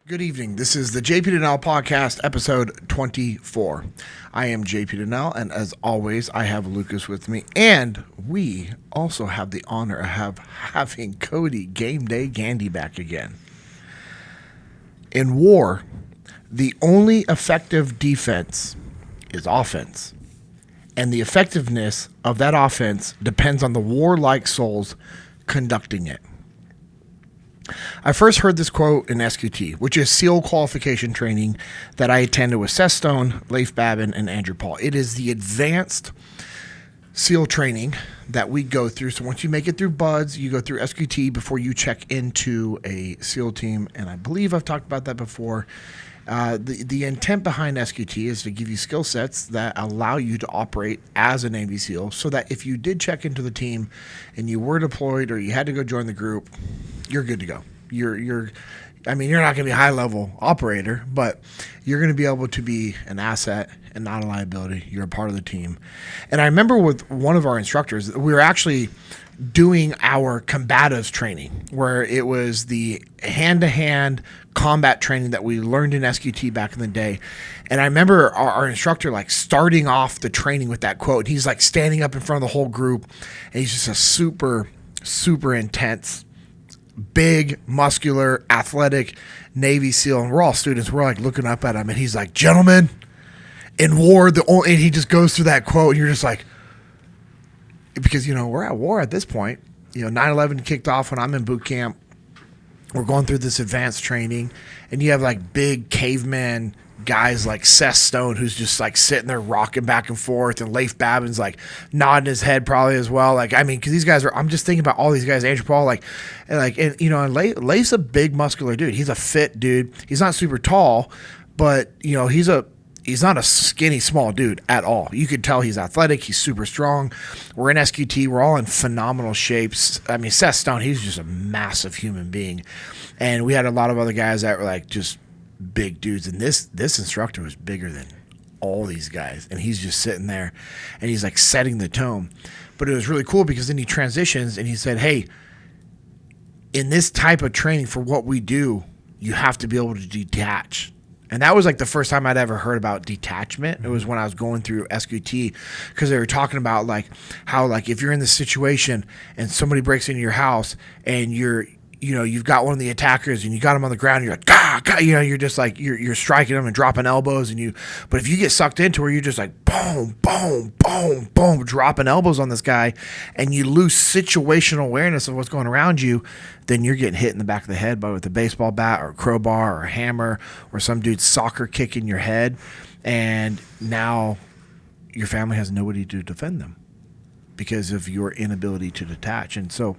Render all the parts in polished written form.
Good evening. This is the JP Dinnell podcast, episode 24. I am JP Dinnell, and as always, I have Lucas with me, and we also have the honor of having Codey, Gameday, Gandy back again. In war, the only effective defense is offense, and the effectiveness of that offense depends on the warlike souls conducting it. I first heard this quote in SQT, which is SEAL qualification training that I attended with Seth Stone, Leif Babin, and Andrew Paul. It is the advanced SEAL training that we go through. So once you make it through BUDS, you go through SQT before you check into a SEAL team. And I believe I've talked about that before. The intent behind SQT is to give you skill sets that allow you to operate as a Navy SEAL so that if you did check into the team and you were deployed or you had to go join the group, you're good to go. You're not going to be a high-level operator, but you're going to be able to be an asset and not a liability. You're a part of the team. And I remember with one of our instructors, we were actually doing our combatives training, where it was the hand-to-hand combat training that we learned in SQT back in the day. And I remember our instructor starting off the training with that quote. He's standing up in front of the whole group, and he's just a super, super intense, big, muscular, athletic Navy SEAL. And we're all students. We're looking up at him, and he's like, "Gentlemen, in war, and he just goes through that quote, and you're just like, because, we're at war at this point. 9/11 kicked off when I'm in boot camp. We're going through this advanced training, and you have big caveman guys like Seth Stone, who's just sitting there rocking back and forth, and Leif Babin's nodding his head probably as well. Because these guys I'm just thinking about all these guys, Andrew Paul, and Leif's a big muscular dude. He's a fit dude. He's not super tall, but he's not a skinny, small dude at all. You could tell he's athletic. He's super strong. We're in SQT. We're all in phenomenal shapes. Seth Stone, he's just a massive human being. And we had a lot of other guys that were just big dudes. And this instructor was bigger than all these guys. And he's just sitting there, and he's setting the tone. But it was really cool because then he transitions and he said, "Hey, in this type of training for what we do, you have to be able to detach." And that was the first time I'd ever heard about detachment. It was when I was going through SQT, because they were talking about how if you're in this situation and somebody breaks into your house and you've got one of the attackers and you got him on the ground, and you're "Gah, gah," you're just you're striking them and dropping elbows, but if you get sucked into where you're just boom, boom, boom, boom, dropping elbows on this guy, and you lose situational awareness of what's going around you, then you're getting hit in the back of the head with a baseball bat or a crowbar or a hammer or some dude's soccer kick in your head, and now your family has nobody to defend them because of your inability to detach. And so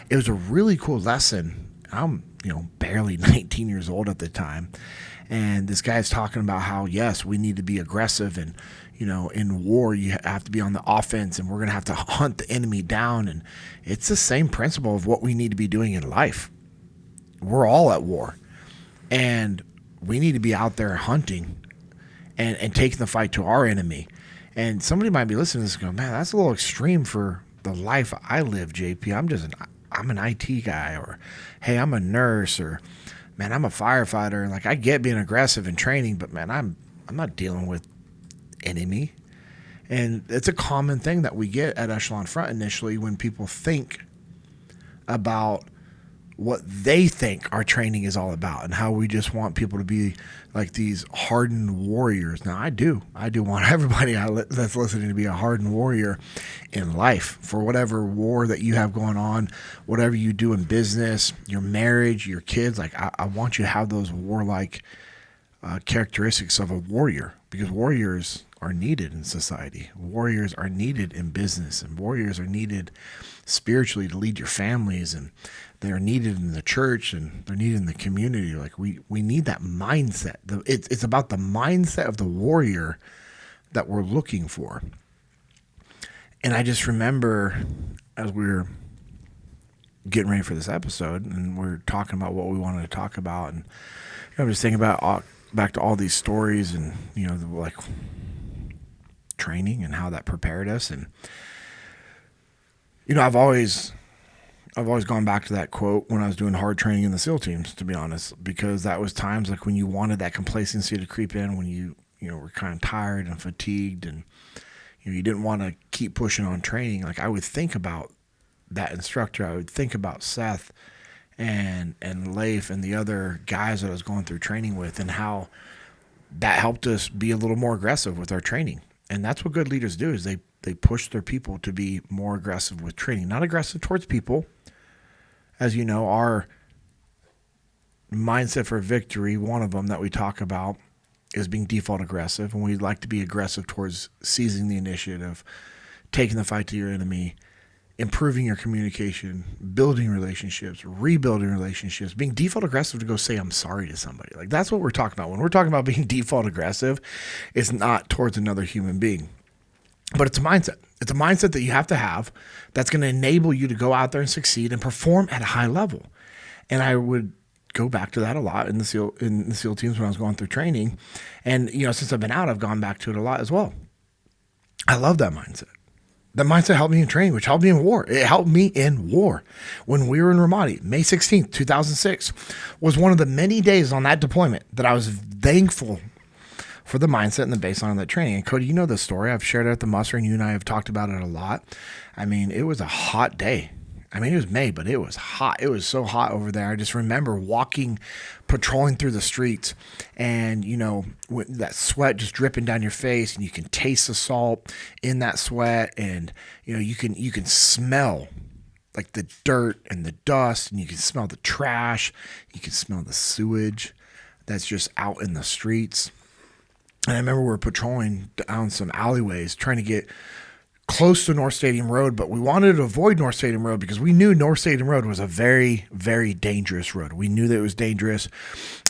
it was a really cool lesson. I'm, barely 19 years old at the time. And this guy's talking about how, yes, we need to be aggressive. And, in war, you have to be on the offense, and we're going to have to hunt the enemy down. And it's the same principle of what we need to be doing in life. We're all at war. And we need to be out there hunting and taking the fight to our enemy. And somebody might be listening to this and go, "Man, that's a little extreme for the life I live, JP. I'm an IT guy," or, "Hey, I'm a nurse," or, "Man, I'm a firefighter." And I get being aggressive in training, but man, I'm not dealing with enemy. And it's a common thing that we get at Echelon Front initially when people think about what they think our training is all about and how we just want people to be these hardened warriors. Now, I do want everybody that's listening to be a hardened warrior in life for whatever war that you have going on, whatever you do in business, your marriage, your kids. I want you to have those warlike characteristics of a warrior, because warriors are needed in society. Warriors are needed in business, and warriors are needed spiritually to lead your families, and they're needed in the church, and they're needed in the community. We need that mindset. It's about the mindset of the warrior that we're looking for. And I just remember as we were getting ready for this episode, and we're talking about what we wanted to talk about, and I'm just thinking about back to all these stories, and training and how that prepared us. And I've always I've always gone back to that quote when I was doing hard training in the SEAL teams, to be honest, because that was times like when you wanted that complacency to creep in, when you were kind of tired and fatigued, and you didn't want to keep pushing on training. Like I would think about that instructor. I would think about Seth and Leif and the other guys that I was going through training with, and how that helped us be a little more aggressive with our training. And that's what good leaders do, is they push their people to be more aggressive with training, not aggressive towards people. As you know, our mindset for victory, one of them that we talk about, is being default aggressive. And we like to be aggressive towards seizing the initiative, taking the fight to your enemy, improving your communication, building relationships, rebuilding relationships, being default aggressive to go say I'm sorry to somebody. Like that's what we're talking about. When we're talking about being default aggressive, it's not towards another human being. But it's a mindset. It's a mindset that you have to have that's going to enable you to go out there and succeed and perform at a high level. And I would go back to that a lot in the SEAL teams when I was going through training. And, since I've been out, I've gone back to it a lot as well. I love that mindset. That mindset helped me in training, which helped me in war. It helped me in war. When we were in Ramadi, May 16th, 2006, was one of the many days on that deployment that I was thankful for the mindset and the baseline of that training. And Cody, you know the story. I've shared it at the muster, and you and I have talked about it a lot. I mean, it was a hot day. I mean, it was May, but it was hot. It was so hot over there. I just remember patrolling through the streets, and, that sweat just dripping down your face, and you can taste the salt in that sweat, and, you can smell like the dirt and the dust, and you can smell the trash. You can smell the sewage that's just out in the streets. And I remember we were patrolling down some alleyways trying to get close to North Stadium Road, but we wanted to avoid North Stadium Road because we knew North Stadium Road was a very, very dangerous road. We knew that it was dangerous.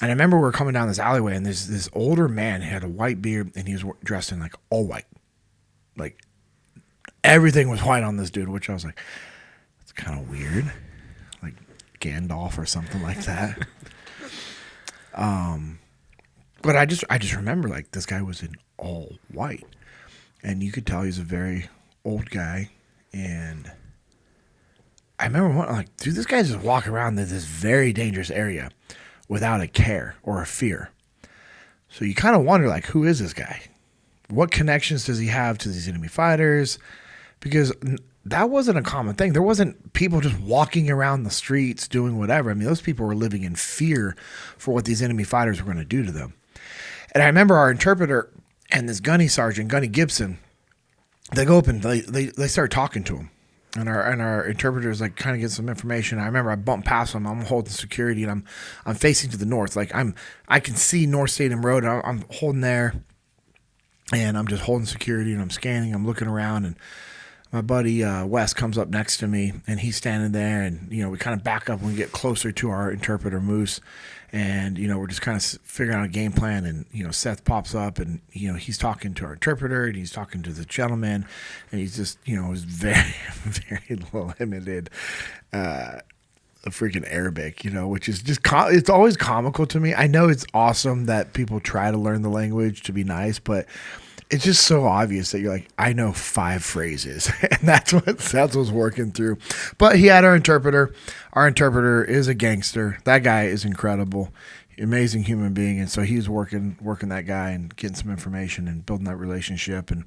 And I remember we were coming down this alleyway, and this older man had a white beard, and he was dressed in like all white. Like everything was white on this dude, which I was like, it's kind of weird. Like Gandalf or something like that. But I just remember like this guy was in all white, and you could tell he's a very old guy. And I remember like, dude, this guy just walking around this very dangerous area without a care or a fear. So you kind of wonder like, who is this guy? What connections does he have to these enemy fighters? Because that wasn't a common thing. There wasn't people just walking around the streets doing whatever. I mean, those people were living in fear for what these enemy fighters were going to do to them. And I remember our interpreter and this gunny sergeant, Gunny Gibson, they go up and they start talking to him. And our interpreters like kind of get some information. I remember I bumped past him. I'm holding security, and I'm facing to the north. Like I can see North Stadium Road. I'm holding there, and I'm just holding security, and I'm scanning. I'm looking around, and my buddy Wes comes up next to me, and he's standing there, and we kind of back up when we get closer to our interpreter Moose, and we're just kind of figuring out a game plan. And Seth pops up, and he's talking to our interpreter, and he's talking to the gentleman, and he's just was very very limited freaking Arabic, which is just it's always comical to me. I know it's awesome that people try to learn the language to be nice, but it's just so obvious that you're like, I know 5 phrases, and that's what's working through. But he had our interpreter. Our interpreter is a gangster. That guy is incredible, amazing human being, and so he's working that guy and getting some information and building that relationship. And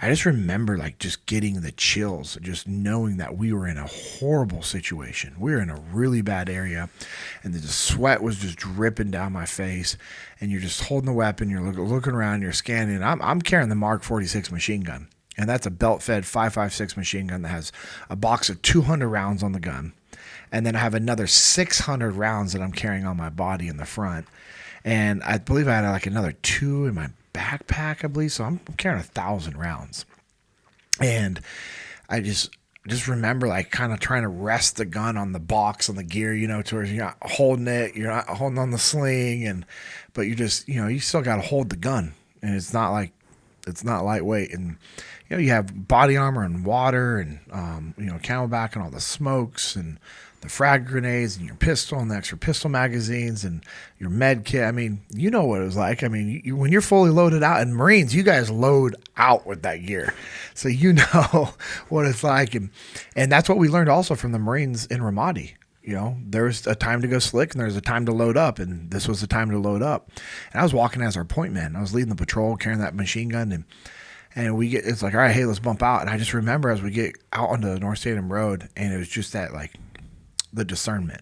I just remember like just getting the chills, just knowing that we were in a horrible situation. We were in a really bad area, and the sweat was just dripping down my face. And you're just holding the weapon, you're looking around, you're scanning. I'm carrying the Mark 46 machine gun, and that's a belt-fed 5.56 machine gun that has a box of 200 rounds on the gun. And then I have another 600 rounds that I'm carrying on my body in the front. And I believe I had like another 2 in my backpack, I believe. So I'm carrying 1,000 rounds. And I just remember like kind of trying to rest the gun on the box, on the gear, towards you're not holding it, you're not holding on the sling, but you just, you still got to hold the gun. And it's not like It's not lightweight. And, you have body armor and water and, camelback and all the smokes and the frag grenades and your pistol and the extra pistol magazines and your med kit. I mean, you know what it was like. I mean, when you're fully loaded out, and Marines, you guys load out with that gear. So you know what it's like. And that's what we learned also from the Marines in Ramadi. There's a time to go slick and there's a time to load up, and this was the time to load up. And I was walking as our point man. I was leading the patrol, carrying that machine gun, and it's like, all right, hey, let's bump out. And I just remember as we get out onto the North Stadium Road, and it was just that, like, the discernment.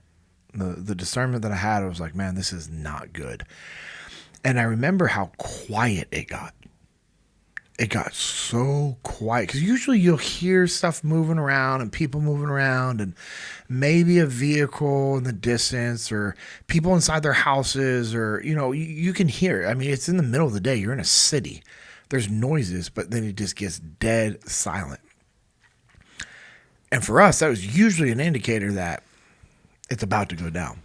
The discernment that I had, I was like, man, this is not good. And I remember how quiet it got. It got so quiet, because usually you'll hear stuff moving around and people moving around and maybe a vehicle in the distance or people inside their houses, or, you can hear it. I mean, it's in the middle of the day. You're in a city. There's noises, but then it just gets dead silent. And for us, that was usually an indicator that it's about to go down.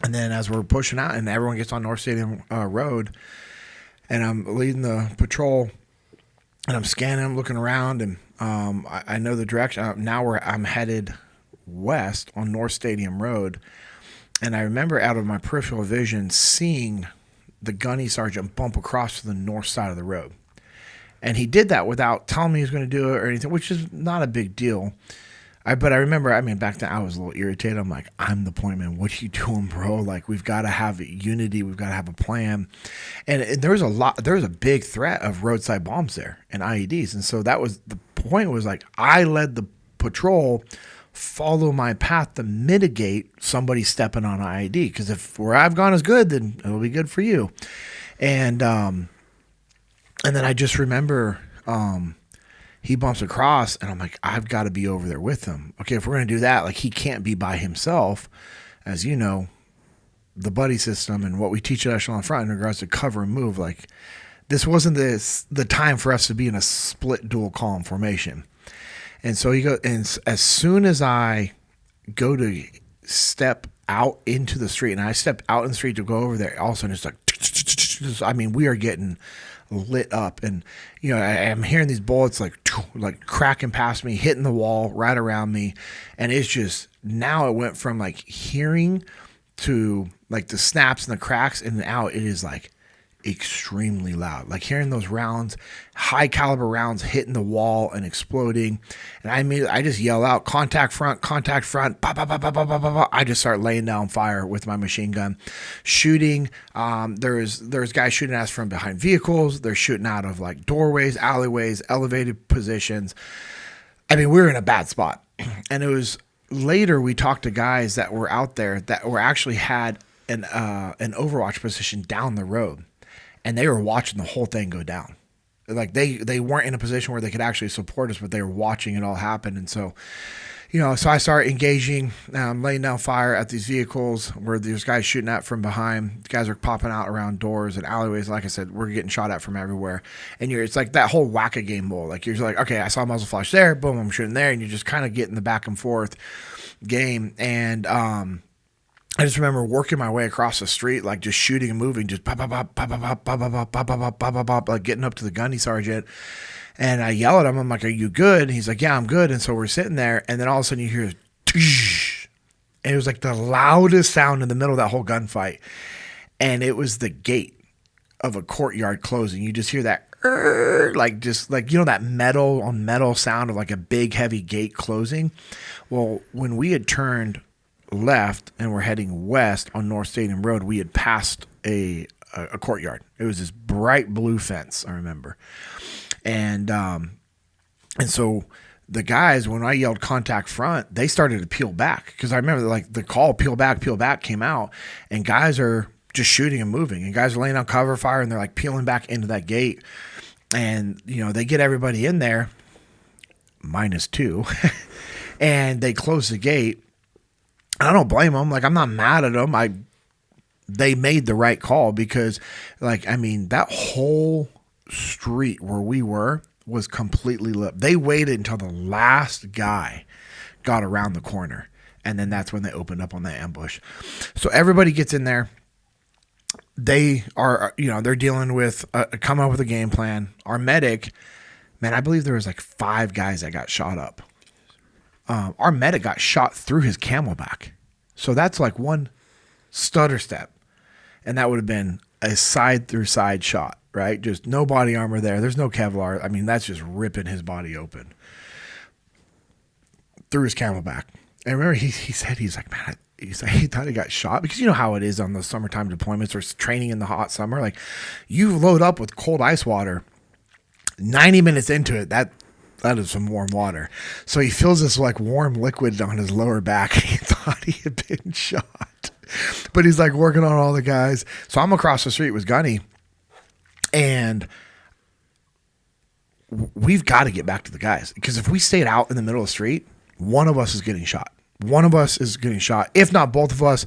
And then as we're pushing out and everyone gets on North Stadium Road, and I'm leading the patrol, and I'm scanning, I'm looking around, and I know the direction. Now I'm headed west on North Stadium Road, and I remember out of my peripheral vision seeing the gunny sergeant bump across to the north side of the road. And he did that without telling me he was going to do it or anything, which is not a big deal. But I remember, back then I was a little irritated. I'm like, I'm the point man. What are you doing, bro? Like, we've got to have unity. We've got to have a plan. And there was a big threat of roadside bombs there and IEDs. And so that was the point, was like, I led the patrol, follow my path to mitigate somebody stepping on IED. Because if where I've gone is good, then it'll be good for you. And then I just remember, he bumps across, and I'm like, I've got to be over there with him. Okay, if we're going to do that, like, he can't be by himself. As you know, the buddy system and what we teach at Echelon Front in regards to cover and move, like, this wasn't the time for us to be in a split dual column formation. And so and as soon as I go to step out into the street, and I step out in the street to go over there, all of a sudden it's like, we are getting lit up, and I'm hearing these bullets like cracking past me, hitting the wall right around me, and it's just, now it went from like hearing to like the snaps and the cracks, and now it is like extremely loud, like hearing those rounds, high caliber rounds hitting the wall and exploding. And I just yell out, contact front, bah, bah, bah, bah, bah, bah, bah, bah. I just start laying down fire with my machine gun, shooting. There's guys shooting at us from behind vehicles. They're shooting out of like doorways, alleyways, elevated positions. We were in a bad spot. And it was later we talked to guys that were out there that were actually had an overwatch position down the road. And they were watching the whole thing go down. Like they weren't in a position where they could actually support us, but they were watching it all happen. And so, so I started engaging, laying down fire at these vehicles where there's guys shooting at from behind. Guys are popping out around doors and alleyways. Like I said, we're getting shot at from everywhere. And it's like that whole whack-a-game bowl. Like you're like, okay, I saw a muzzle flash there, boom, I'm shooting there. And you're just kind of getting the back and forth game. And I just remember working my way across the street, like just shooting and moving, just pop, pop, pop, pop, pop, pop, pop, pop, pop, pop, pop, like getting up to the gunny sergeant. And I yell at him. I'm like, "Are you good?" And he's like, "Yeah, I'm good." And so we're sitting there, and then all of a sudden you hear, tsh, and it was like the loudest sound in the middle of that whole gunfight. And it was the gate of a courtyard closing. You just hear that, like that metal on metal sound of like a big heavy gate closing. Well, when we had turned left and we're heading west on North Stadium Road, we had passed a courtyard. It was this bright blue fence, I remember. And so the guys, when I yelled contact front, they started to peel back, because I remember like the call peel back came out, and guys are just shooting and moving, and guys are laying on cover fire, and they're like peeling back into that gate. And they get everybody in there -2 and they close the gate. I don't blame them. Like, I'm not mad at them. They made the right call, because that whole street where we were was completely lit. They waited until the last guy got around the corner, and then that's when they opened up on that ambush. So everybody gets in there. they are, they're dealing with coming up with a game plan. Our medic, man, I believe there was like 5 guys that got shot up. Our medic got shot through his camelback. So that's like one stutter step. And that would have been a side through side shot, right? Just no body armor there. There's no Kevlar. I mean, that's just ripping his body open through his camelback. And remember, he said, he's like, man, he thought he got shot, because you know how it is on the summertime deployments or training in the hot summer. Like, you load up with cold ice water, 90 minutes into it, that is some warm water. So he feels this like warm liquid on his lower back. He thought he had been shot, but he's like working on all the guys. So I'm across the street with Gunny, and we've got to get back to the guys, because if we stayed out in the middle of the street, one of us is getting shot. One of us is getting shot, if not both of us.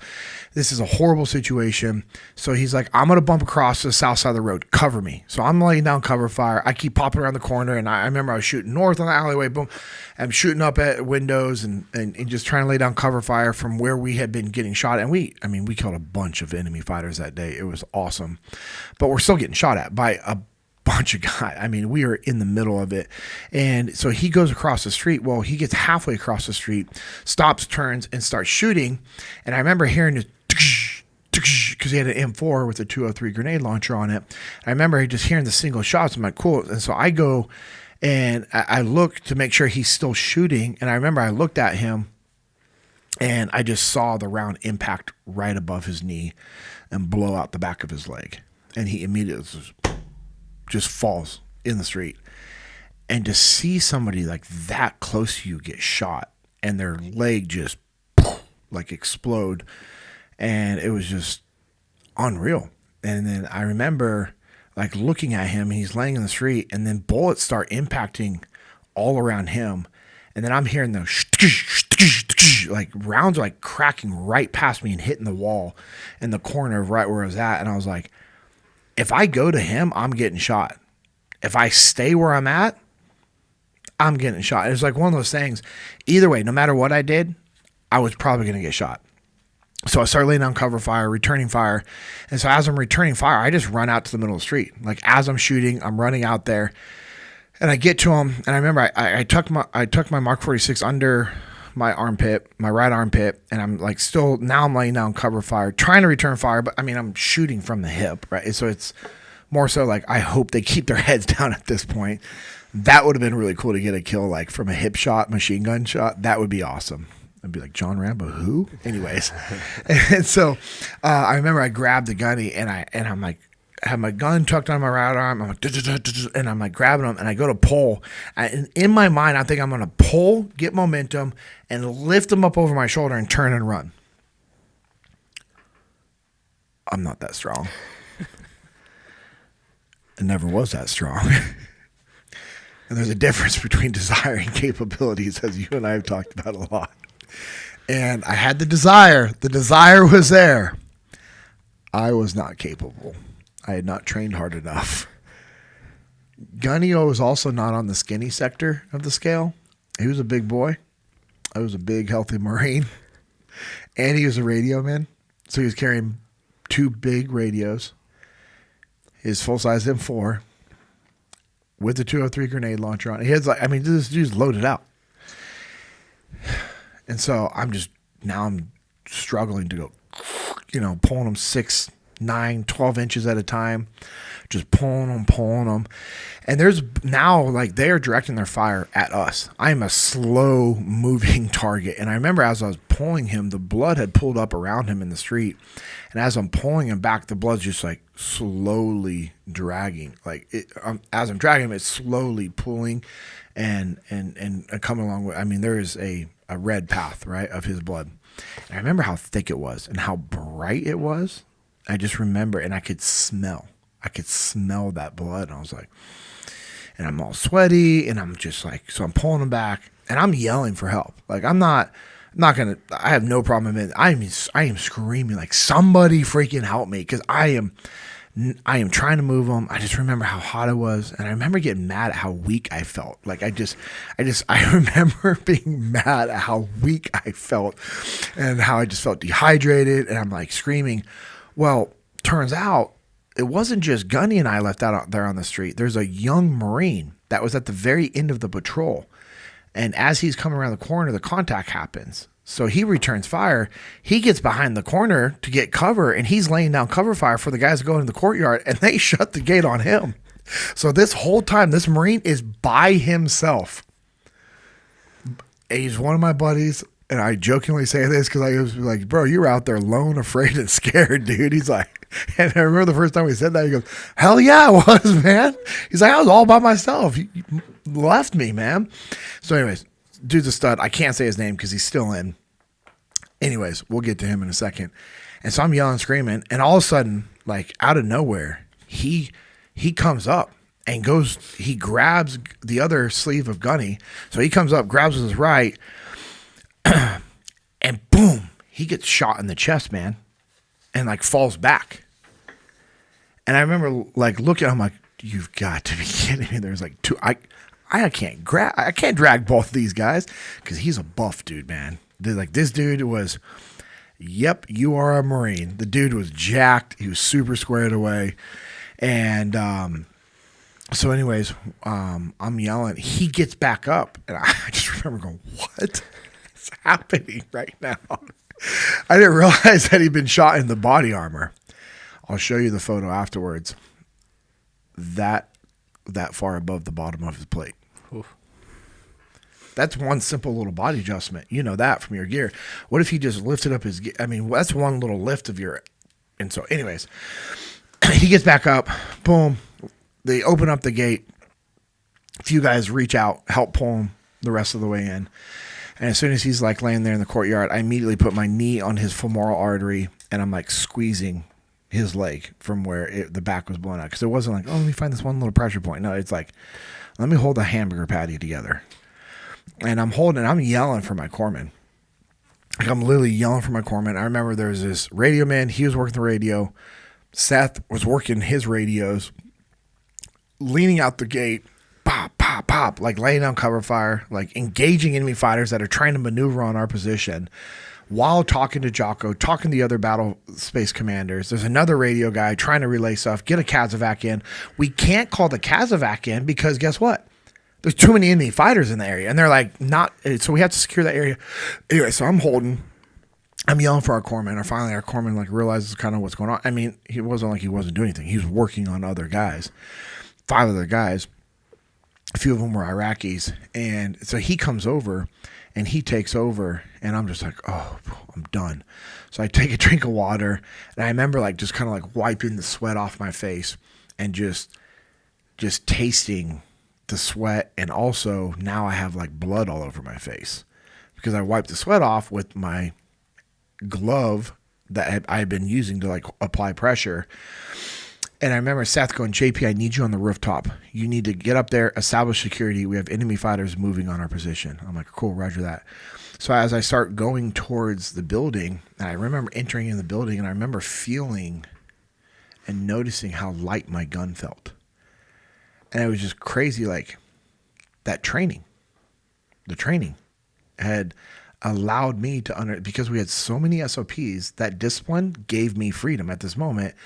This is a horrible situation. So he's like, I'm going to bump across to the south side of the road. Cover me. So I'm laying down cover fire. I keep popping around the corner, and I remember I was shooting north on the alleyway. Boom. I'm shooting up at windows and just trying to lay down cover fire from where we had been getting shot. And we killed a bunch of enemy fighters that day. It was awesome. But we're still getting shot at by a bunch of guys. I mean, we were in the middle of it. And so he goes across the street. Well, he gets halfway across the street, stops, turns, and starts shooting. And I remember hearing this, because he had an M4 with a 203 grenade launcher on it. I remember just hearing the single shots. I'm like, cool. And so I go and I look to make sure he's still shooting. And I remember I looked at him, and I just saw the round impact right above his knee and blow out the back of his leg. And he immediately just falls in the street. And to see somebody like that close to you get shot and their leg just like explode, and it was just unreal. And then I remember like looking at him, he's laying in the street, and then bullets start impacting all around him. And then I'm hearing the like rounds are like cracking right past me and hitting the wall in the corner of right where I was at. And I was like, if I go to him, I'm getting shot. If I stay where I'm at, I'm getting shot. It was like one of those things. Either way, no matter what I did, I was probably going to get shot. So I started laying down cover fire, returning fire. And so as I'm returning fire, I just run out to the middle of the street. Like as I'm shooting, I'm running out there. And I get to him, and I remember I tucked my Mark 46 under my armpit, my right armpit, and I'm like now I'm laying down cover fire, trying to return fire, but I mean I'm shooting from the hip, right? So it's more so like I hope they keep their heads down at this point. That would have been really cool to get a kill like from a hip shot, machine gun shot. That would be awesome. I'd be like, John Rambo, who? Anyways, and so I remember I grabbed the gunny, and I'm like, I have my gun tucked on my right arm. I'm like, and I'm like grabbing them, and I go to pull. And in my mind, I think I'm going to pull, get momentum, and lift them up over my shoulder and turn and run. I'm not that strong. I never was that strong. And there's a difference between desire and capabilities, as you and I have talked about a lot. And I had the desire. The desire was there. I was not capable. I had not trained hard enough. Gunny was also not on the skinny sector of the scale. He was a big boy. I was a big, healthy Marine. And he was a radio man. So he was carrying 2 big radios, his full-size M4 with the 203 grenade launcher on it. He has this dude's loaded out. And so I'm struggling to go, pulling them 6, 9, 12 inches at a time, just pulling them. And there's now like they are directing their fire at us. I'm a slow moving target. And I remember as I was pulling him, the blood had pulled up around him in the street. And as I'm pulling him back, the blood's just like slowly dragging. Like as I'm dragging him, it's slowly pulling and coming along with, there is a red path, right, of his blood. And I remember how thick it was and how bright it was. I just remember, and I could smell that blood. And I was like, and I'm all sweaty, and I'm just like, so I'm pulling him back, and I'm yelling for help. Like I have no problem in it. I am screaming like, somebody freaking help me, because I am trying to move him. I just remember how hot it was, and I remember getting mad at how weak I felt. Like I remember being mad at how weak I felt, and how I just felt dehydrated, and I'm like screaming. Well, turns out it wasn't just Gunny and I left out there on the street. There's a young Marine that was at the very end of the patrol. And as he's coming around the corner, the contact happens. So he returns fire. He gets behind the corner to get cover, and he's laying down cover fire for the guys to go into the courtyard, and they shut the gate on him. So this whole time, this Marine is by himself. He's one of my buddies, and I jokingly say this because I was like, bro, you were out there alone, afraid, and scared, dude. He's like, and I remember the first time he said that, he goes, hell yeah, I was, man. He's like, I was all by myself. You left me, man. So anyways, dude's a stud. I can't say his name because he's still in. Anyways, we'll get to him in a second. And so I'm yelling, screaming, and all of a sudden, like out of nowhere, he comes up and goes, he grabs the other sleeve of Gunny. So he comes up, grabs his right, and boom, he gets shot in the chest, man, and like falls back. And I remember like looking, I'm like, you've got to be kidding me. There's like two, I can't drag both of these guys because he's a buff dude, man. Like this dude was, yep, you are a Marine. The dude was jacked. He was super squared away. And so anyways, I'm yelling. He gets back up. And I just remember going, what is happening right now? I didn't realize that he'd been shot in the body armor. I'll show you the photo afterwards. That far above the bottom of his plate. Oof. That's one simple little body adjustment. You know that from your gear. What if he just lifted up his gear? I mean, that's one little lift of your. And so anyways, he gets back up. Boom. They open up the gate. A few guys reach out, help pull him the rest of the way in. And as soon as he's like laying there in the courtyard, I immediately put my knee on his femoral artery and I'm like squeezing his leg from where the back was blown out. Because it wasn't like, oh, let me find this one little pressure point. No, it's like, let me hold a hamburger patty together. And I'm yelling for my corpsman. Like I'm literally yelling for my corpsman. I remember there was this radio man. He was working the radio. Seth was working his radios, leaning out the gate, pop, pop, pop, like laying down cover fire, like engaging enemy fighters that are trying to maneuver on our position while talking to Jocko, talking to the other battle space commanders. There's another radio guy trying to relay stuff, get a Kazovac in. We can't call the Kazovac in because guess what? There's too many enemy fighters in the area. And they're like, so we have to secure that area. Anyway, so I'm yelling for our corpsman. Or finally, our corpsman like realizes kind of what's going on. I mean, it wasn't like he wasn't doing anything. He was working on other guys, 5 other guys. A few of them were Iraqis. And so he comes over and he takes over. And I'm just like, oh, I'm done. So I take a drink of water. And I remember like just kind of like wiping the sweat off my face and just tasting the sweat. And also now I have like blood all over my face because I wiped the sweat off with my glove that I had been using to like apply pressure. And I remember Seth going, JP, I need you on the rooftop. You need to get up there, establish security. We have enemy fighters moving on our position. I'm like, cool, roger that. So as I start going towards the building, and I remember entering in the building, and I remember feeling and noticing how light my gun felt. And it was just crazy, like the training had allowed me to because we had so many SOPs, that discipline gave me freedom at this moment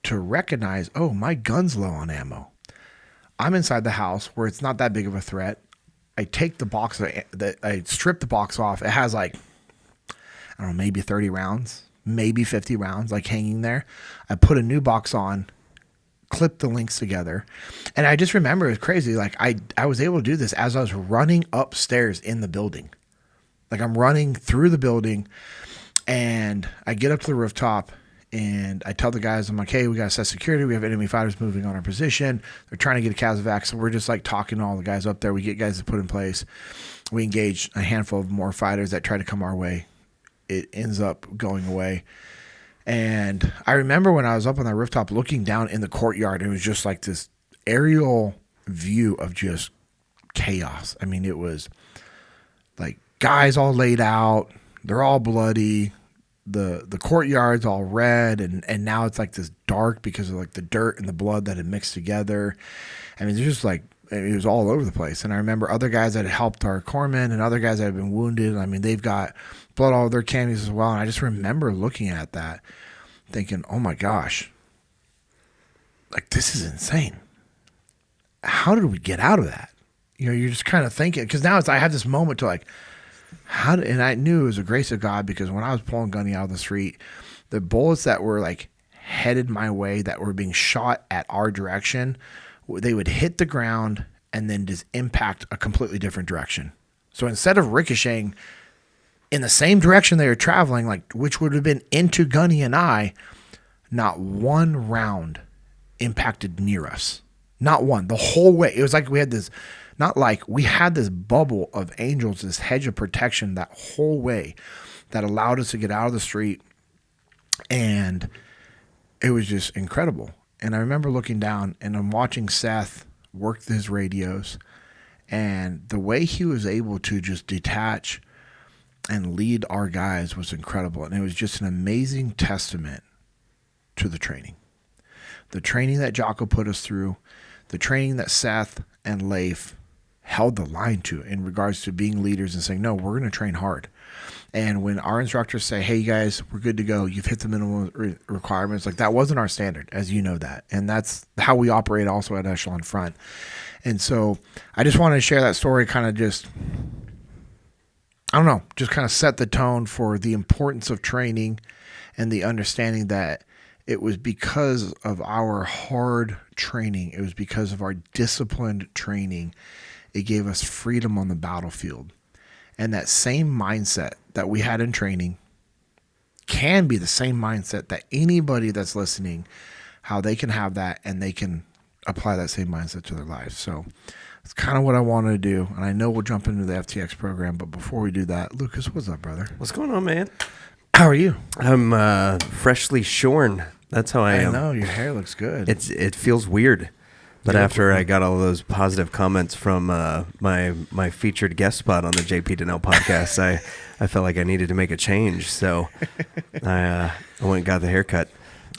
to recognize, oh, my gun's low on ammo. I'm inside the house where it's not that big of a threat. I take the box, I strip the box off. It has like, I don't know, maybe 30 rounds, maybe 50 rounds, like hanging there. I put a new box on, clip the links together. And I just remember it was crazy. Like I was able to do this as I was running upstairs in the building. Like I'm running through the building and I get up to the rooftop and I tell the guys, I'm like, hey, we got to set security. We have enemy fighters moving on our position. They're trying to get a Kazovac. So we're just like talking to all the guys up there. We get guys to put in place. We engage a handful of more fighters that try to come our way. It ends up going away. And I remember when I was up on that rooftop looking down in the courtyard, it was just like this aerial view of just chaos. I mean, it was like guys all laid out. They're all bloody. The courtyard's all red. And now it's like this dark because of like the dirt and the blood that had mixed together. I mean, there's just like, it was all over the place. And I remember other guys that had helped our corpsmen and other guys that had been wounded. I mean, they've got blood all over their canoes as well. And I just remember looking at that thinking, oh my gosh, like, this is insane. How did we get out of that? You're just kind of thinking, because now I had this moment to like, and I knew it was the grace of God, because when I was pulling Gandy out of the street, the bullets that were like headed my way, that were being shot at our direction, they would hit the ground and then just impact a completely different direction. So instead of ricocheting in the same direction they were traveling, like, which would have been into Gandy and I, not one round impacted near us. Not one. The whole way. It was like we had this, we had this bubble of angels, this hedge of protection that whole way that allowed us to get out of the street. And it was just incredible. And I remember looking down and I'm watching Seth work his radios, and the way he was able to just detach and lead our guys was incredible. And it was just an amazing testament to the training. The training that Jocko put us through, the training that Seth and Leif held the line to in regards to being leaders and saying, no, we're going to train hard. And when our instructors say, hey, you guys, we're good to go, you've hit the minimum requirements, like, that wasn't our standard, as you know that. And that's how we operate also at Echelon Front. And so I just wanted to share that story, kind of just, I don't know, just kind of set the tone for the importance of training and the understanding that it was because of our hard training, it was because of our disciplined training, it gave us freedom on the battlefield. And that same mindset that we had in training can be the same mindset that anybody that's listening, how they can have that and they can apply that same mindset to their lives. So it's kind of what I wanted to do. And I know we'll jump into the FTX program, but before we do that, Lucas, what's up, brother? What's going on, man? How are you? I'm freshly shorn. That's how I am. I know, your hair looks good. It feels weird. But after I got all those positive comments from my featured guest spot on the JP Dinnell podcast, I felt like I needed to make a change. So I went and got the haircut.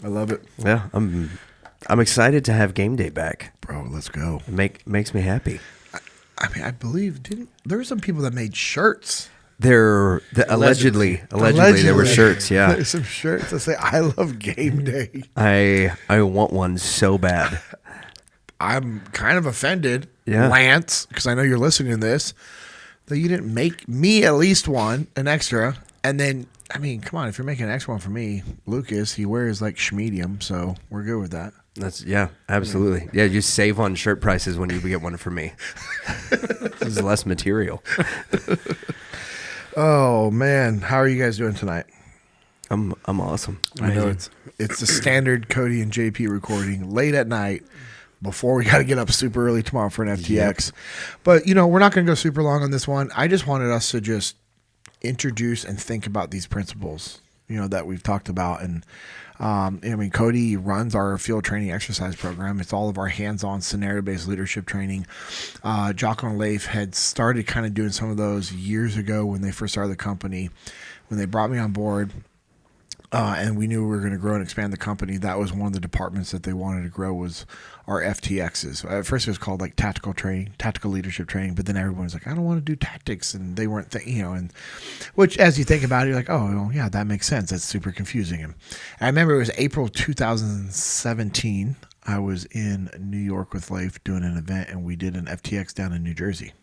I love it. Yeah, I'm excited to have Gameday back. Bro, let's go. It makes me happy. I mean, I believe, there were some people that made shirts. Allegedly there were shirts, yeah. There's some shirts that say, I love Gameday. I want one so bad. I'm kind of offended, yeah. Lance, because I know you're listening to this, that you didn't make me at least one, an extra. And then, I mean, come on, if you're making an extra one for me, Lucas, he wears like schmedium, so we're good with that. Yeah, absolutely. Yeah, just save on shirt prices when you get one for me. This is less material. Oh, man. How are you guys doing tonight? I'm awesome. I know it's the standard Codey and JP recording late at night before we got to get up super early tomorrow for an FTX. Yep. But, we're not going to go super long on this one. I just wanted us to just introduce and think about these principles, that we've talked about. And, Codey runs our field training exercise program. It's all of our hands-on scenario-based leadership training. Jocko and Leif had started kind of doing some of those years ago when they first started the company. When they brought me on board, and we knew we were going to grow and expand the company, that was one of the departments that they wanted to grow, was our FTXs. At first it was called like tactical training, tactical leadership training, but then everyone was like, I don't want to do tactics, and they weren't, and which, as you think about it, you're like, oh, well, yeah, that makes sense. That's super confusing. And I remember it was April 2017. I was in New York with Leif doing an event, and we did an FTX down in New Jersey,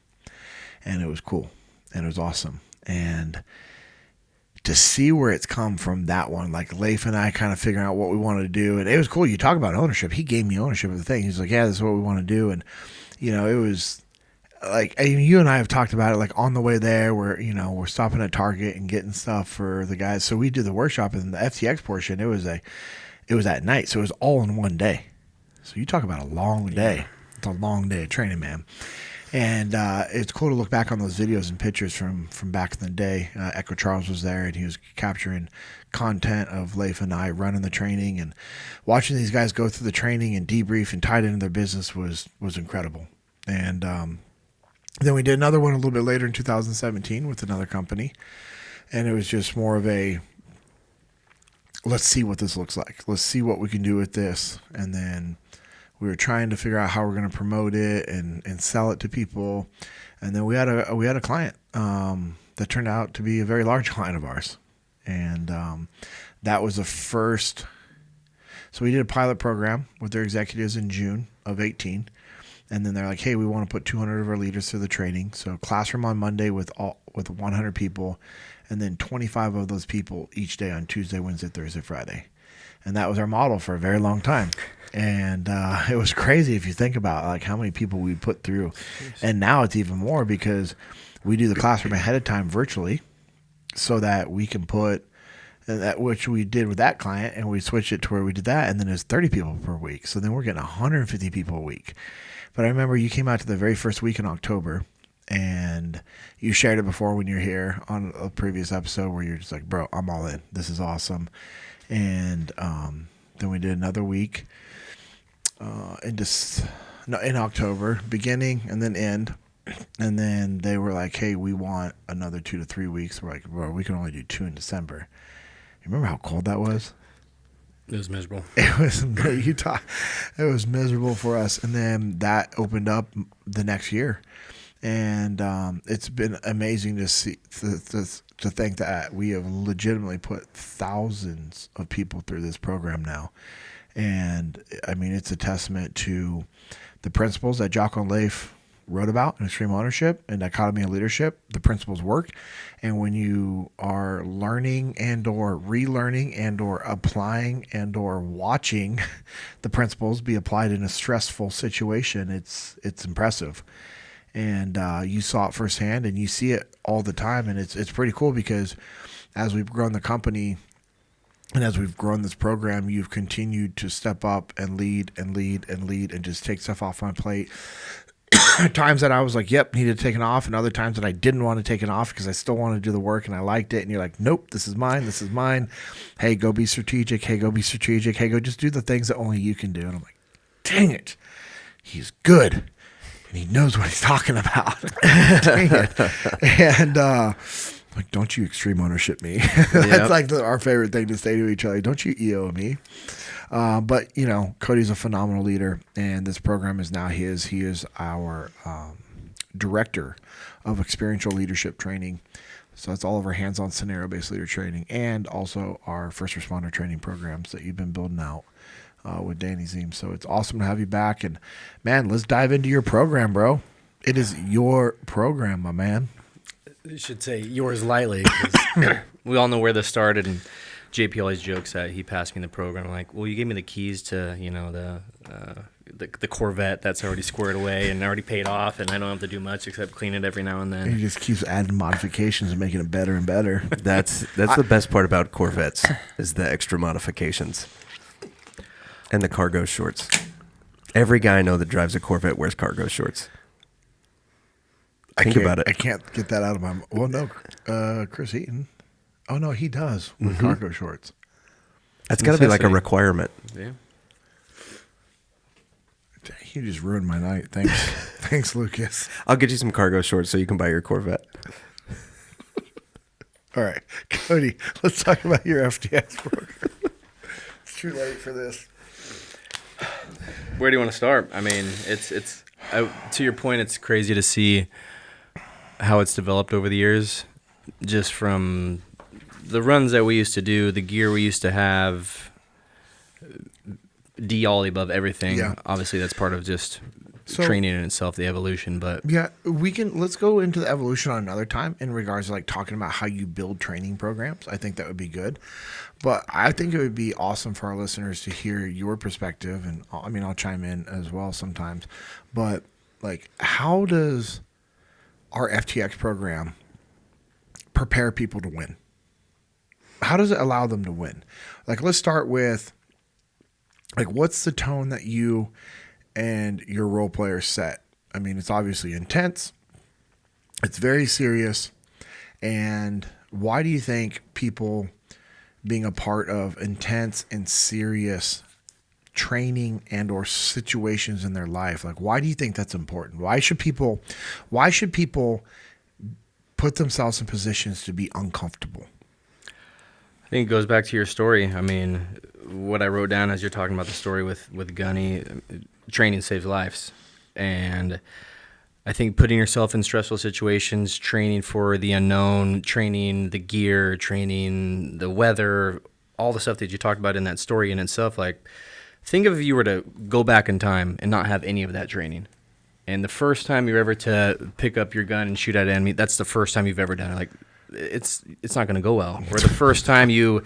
and it was cool, and it was awesome. And to see where it's come from, that one, like Leif and I kind of figuring out what we wanted to do. And it was cool. You talk about ownership. He gave me ownership of the thing. He's like, yeah, this is what we want to do. And, it was like, you and I have talked about it, like on the way there, where, we're stopping at Target and getting stuff for the guys. So we did the workshop, and the FTX portion, it was at night. So it was all in one day. So you talk about a long day. It's a long day of training, man. And it's cool to look back on those videos and pictures from back in the day. Echo Charles was there, and he was capturing content of Leif and I running the training, and watching these guys go through the training and debrief and tie it into their business was incredible. And then we did another one a little bit later in 2017 with another company, and it was just more of a, let's see what this looks like. Let's see what we can do with this. And then we were trying to figure out how we're going to promote it and sell it to people. And then we had a client that turned out to be a very large client of ours. And that was the first. So we did a pilot program with their executives in June of 18. And then they're like, hey, we want to put 200 of our leaders through the training. So classroom on Monday with 100 people, and then 25 of those people each day on Tuesday, Wednesday, Thursday, Friday. And that was our model for a very long time. And it was crazy if you think about like how many people we put through. And now it's even more because we do the classroom ahead of time virtually so that we can put that, which we did with that client, and we switched it to where we did that. And then it's 30 people per week. So then we're getting 150 people a week. But I remember you came out to the very first week in October, and you shared it before when you're here on a previous episode where you're just like, bro, I'm all in. This is awesome. And then we did another week in October, beginning and then end. And then they were like, hey, we want another 2 to 3 weeks. We're like, bro, we can only do 2 in December. You remember how cold that was? It was miserable. It was Utah. It was miserable for us, and then that opened up the next year, and it's been amazing to see to think that we have legitimately put thousands of people through this program now, and I mean it's a testament to the principles that Jocko and Leif wrote about in Extreme Ownership and Dichotomy of Leadership. The principles work, and when you are learning and or relearning and or applying and or watching the principles be applied in a stressful situation, it's impressive. And you saw it firsthand, and you see it all the time, and it's pretty cool because as we've grown the company and as we've grown this program, you've continued to step up and lead and lead and lead and just take stuff off my plate. Times that I was like, yep, needed to take it off, and other times that I didn't want to take it off because I still wanted to do the work and I liked it, and you're like, nope, this is mine. Hey, go be strategic. Hey, go just do the things that only you can do. And I'm like, dang it, he's good and he knows what he's talking about. Dang it. And like, don't you extreme ownership me. That's like our favorite thing to say to each other. Don't you EO me. But, you know, Codey's a phenomenal leader, and this program is now his. He is our director of experiential leadership training. So that's all of our hands-on scenario-based leader training and also our first responder training programs that you've been building out with Danny Ziem. So it's awesome to have you back. And, man, let's dive into your program, bro. It is your program, my man. You should say yours lightly because we all know where this started, and JP always jokes that he passed me the program. I'm like, well, you gave me the keys to, you know, the Corvette that's already squared away and already paid off, and I don't have to do much except clean it every now and then. He just keeps adding modifications and making it better and better. That's the best part about Corvettes is the extra modifications and the cargo shorts. Every guy I know that drives a Corvette wears cargo shorts. Think about it. I can't get that out of my. Well, no, Chris Eaton. Oh no, he does with cargo shorts. That's got to be like a requirement. Yeah. You just ruined my night. Thanks, thanks, Lucas. I'll get you some cargo shorts so you can buy your Corvette. All right, Codey, let's talk about your FTX program. It's too late for this. Where do you want to start? I mean, it's to your point, it's crazy to see how it's developed over the years, just from the runs that we used to do, the gear we used to have, all above everything. Yeah. Obviously, that's part of just training in itself, the evolution. But yeah, let's go into the evolution on another time in regards to like talking about how you build training programs. I think that would be good. But I think it would be awesome for our listeners to hear your perspective, and I mean, I'll chime in as well sometimes. But like, how does our FTX program prepare people to win? How does it allow them to win? Like, let's start with, like, what's the tone that you and your role players set? I mean, it's obviously intense. It's very serious. And why do you think people being a part of intense and serious training and or situations in their life, like, why do you think that's important? Why should people put themselves in positions to be uncomfortable? I think it goes back to your story. I mean, what I wrote down as you're talking about the story with Gunny, training saves lives. And I think putting yourself in stressful situations, training for the unknown, training the gear, training the weather, all the stuff that you talked about in that story in itself, like, think of if you were to go back in time and not have any of that training. And the first time you're ever to pick up your gun and shoot at an enemy, that's the first time you've ever done it. Like, it's not going to go well. Or the first time you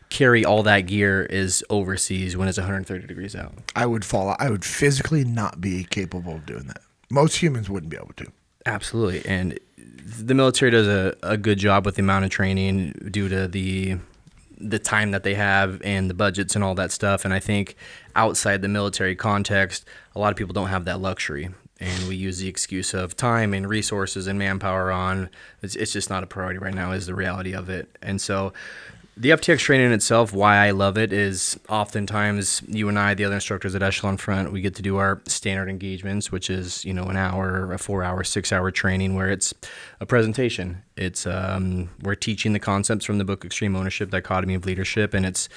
carry all that gear is overseas when it's 130 degrees out. I would fall out. I would physically not be capable of doing that. Most humans wouldn't be able to. Absolutely. And the military does a good job with the amount of training due to the time that they have and the budgets and all that stuff. And I think outside the military context, a lot of people don't have that luxury. And we use the excuse of time and resources and manpower on. It's just not a priority right now is the reality of it. And so the FTX training in itself, why I love it is oftentimes you and I, the other instructors at Echelon Front, we get to do our standard engagements, which is, an hour, a 4-hour, 6-hour training where it's a presentation. It's we're teaching the concepts from the book Extreme Ownership, Dichotomy of Leadership, and it's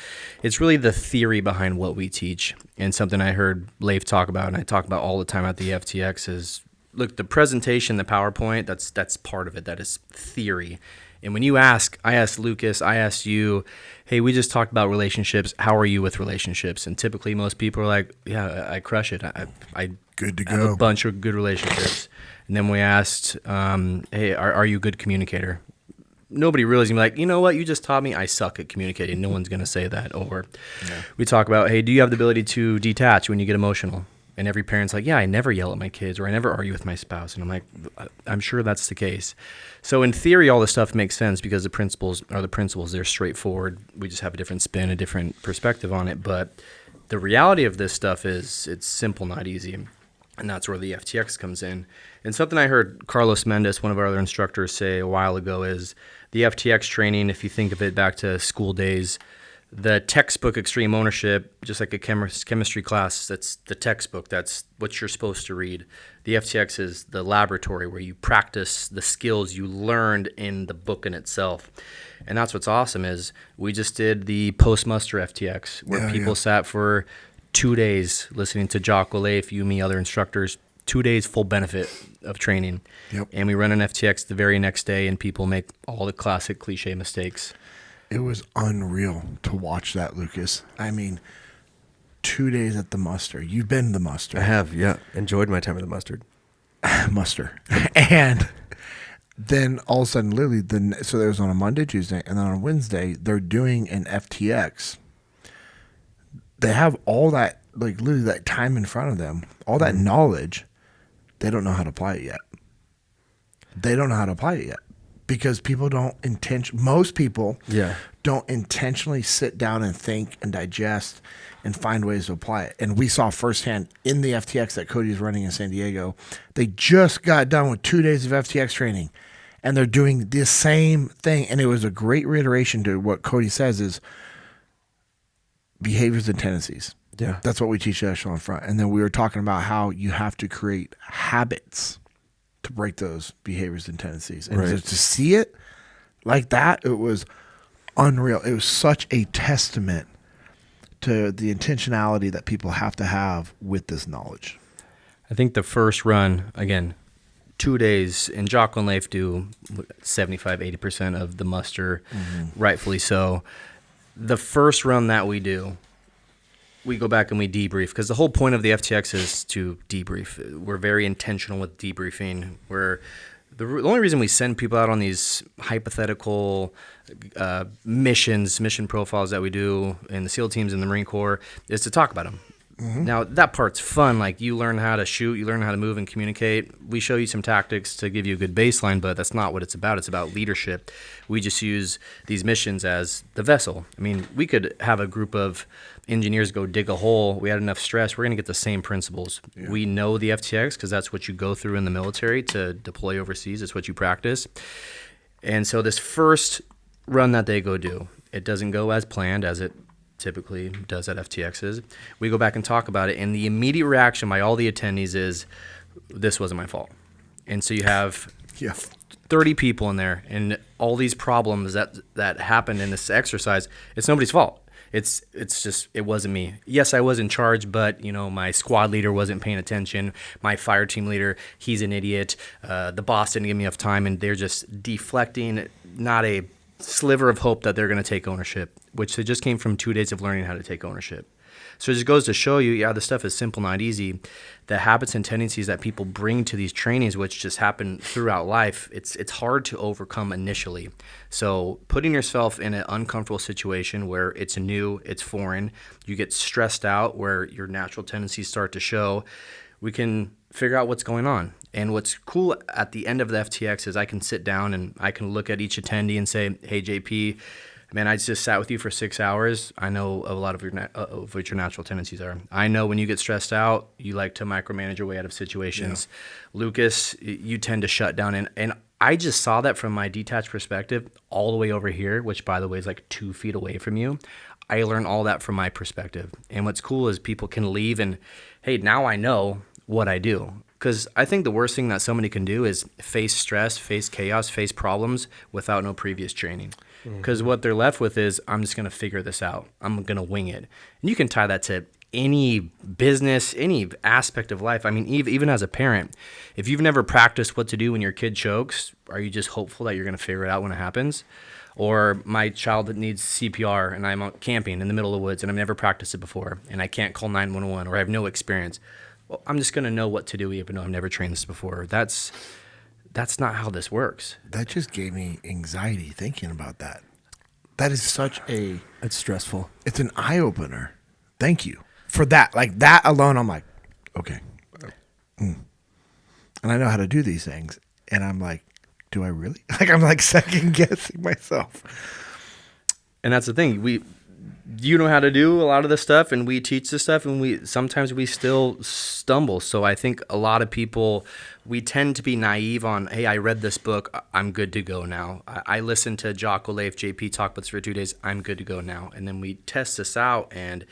really the theory behind what we teach. And something I heard Leif talk about, and I talk about all the time at the FTX is, look, the presentation, the PowerPoint, that's part of it. That is theory. And when I asked Lucas, I asked you, hey, we just talked about relationships. How are you with relationships? And typically most people are like, yeah, I crush it. I Good to have go. a bunch of good relationships. And then we asked, hey, are you a good communicator? Nobody really is going to be like, you know what, you just taught me I suck at communicating. No one's going to say that. Or we talk about, hey, do you have the ability to detach when you get emotional? And every parent's like, yeah, I never yell at my kids or I never argue with my spouse. And I'm like, I'm sure that's the case. So in theory, all this stuff makes sense because the principles are the principles. They're straightforward. We just have a different spin, a different perspective on it. But the reality of this stuff is it's simple, not easy. And that's where the FTX comes in. And something I heard Carlos Mendes, one of our other instructors, say a while ago is the FTX training, if you think of it back to school days, the textbook Extreme Ownership, just like a chemistry class, that's the textbook. That's what you're supposed to read. The FTX is the laboratory where you practice the skills you learned in the book in itself. And that's what's awesome is we just did the post-muster FTX where people sat for 2 days listening to Jocko, Leif, you, me, other instructors, 2 days full benefit of training. Yep. And we run an FTX the very next day and people make all the classic cliche mistakes. It was unreal to watch that, Lucas. I mean, 2 days at the muster. You've been to the muster. I have, yeah. Enjoyed my time at the mustard. Muster. And then all of a sudden, literally, so there was on a Monday, Tuesday, and then on Wednesday, they're doing an FTX. They have all that, like literally that time in front of them, all that knowledge. They don't know how to apply it yet. Because people don't most people don't intentionally sit down and think and digest and find ways to apply it. And we saw firsthand in the FTX that Codey is running in San Diego, they just got done with 2 days of FTX training and they're doing the same thing. And it was a great reiteration to what Codey says is behaviors and tendencies. Yeah. That's what we teach at Echelon Front. And then we were talking about how you have to create habits to break those behaviors and tendencies. And Right. to see it like that, it was unreal. It was such a testament to the intentionality that people have to have with this knowledge. I think the first run, again, 2 days, and Jocko and Leif do 75, 80% of the muster, rightfully so. The first run that we do, we go back and we debrief because the whole point of the FTX is to debrief. We're very intentional with debriefing. The only reason we send people out on these hypothetical mission profiles that we do in the SEAL teams in the Marine Corps is to talk about them. Now, that part's fun. Like, you learn how to shoot, you learn how to move and communicate. We show you some tactics to give you a good baseline, but that's not what it's about. It's about leadership. We just use these missions as the vessel. I mean, we could have a group of engineers go dig a hole. We had enough stress. We're going to get the same principles. Yeah. We know the FTX because that's what you go through in the military to deploy overseas. It's what you practice. And so this first run that they go do, it doesn't go as planned as it typically does at FTXs. We go back and talk about it, and the immediate reaction by all the attendees is, this wasn't my fault. And so you have 30 people in there, and all these problems that happened in this exercise, it's nobody's fault. It's just, it wasn't me. Yes, I was in charge, but my squad leader wasn't paying attention. My fire team leader, he's an idiot. The boss didn't give me enough time, and they're just deflecting, not a sliver of hope that they're going to take ownership, which they just came from 2 days of learning how to take ownership. So it just goes to show you, yeah, the stuff is simple, not easy. The habits and tendencies that people bring to these trainings, which just happen throughout life, it's hard to overcome initially. So putting yourself in an uncomfortable situation where it's new, it's foreign, you get stressed out where your natural tendencies start to show, we can figure out what's going on. And what's cool at the end of the FTX is I can sit down and I can look at each attendee and say, hey, JP, man, I just sat with you for 6 hours. I know a lot of what your natural tendencies are. I know when you get stressed out, you like to micromanage your way out of situations. Yeah. Lucas, you tend to shut down. And I just saw that from my detached perspective all the way over here, which, by the way, is like 2 feet away from you. I learned all that from my perspective. And what's cool is people can leave and, hey, now I know what I do. Because I think the worst thing that somebody can do is face stress, face chaos, face problems without no previous training. Because what they're left with is, I'm just going to figure this out. I'm going to wing it. And you can tie that to any business, any aspect of life. I mean, even as a parent, if you've never practiced what to do when your kid chokes, are you just hopeful that you're going to figure it out when it happens? Or my child that needs CPR and I'm out camping in the middle of the woods and I've never practiced it before and I can't call 911 or I have no experience. Well, I'm just going to know what to do even though I've never trained this before. That's not how this works. That just gave me anxiety thinking about that. That is such a... It's stressful. It's an eye-opener. Thank you for that. Like, that alone, I'm like, okay. And I know how to do these things. And I'm like, do I really? Like, I'm like second-guessing myself. And that's the thing. You know how to do a lot of this stuff, and we teach this stuff, and sometimes we still stumble. So I think a lot of people, we tend to be naive on, hey, I read this book, I'm good to go now. I listened to Jocko JP talk about this for 2 days, I'm good to go now. And then we test this out, and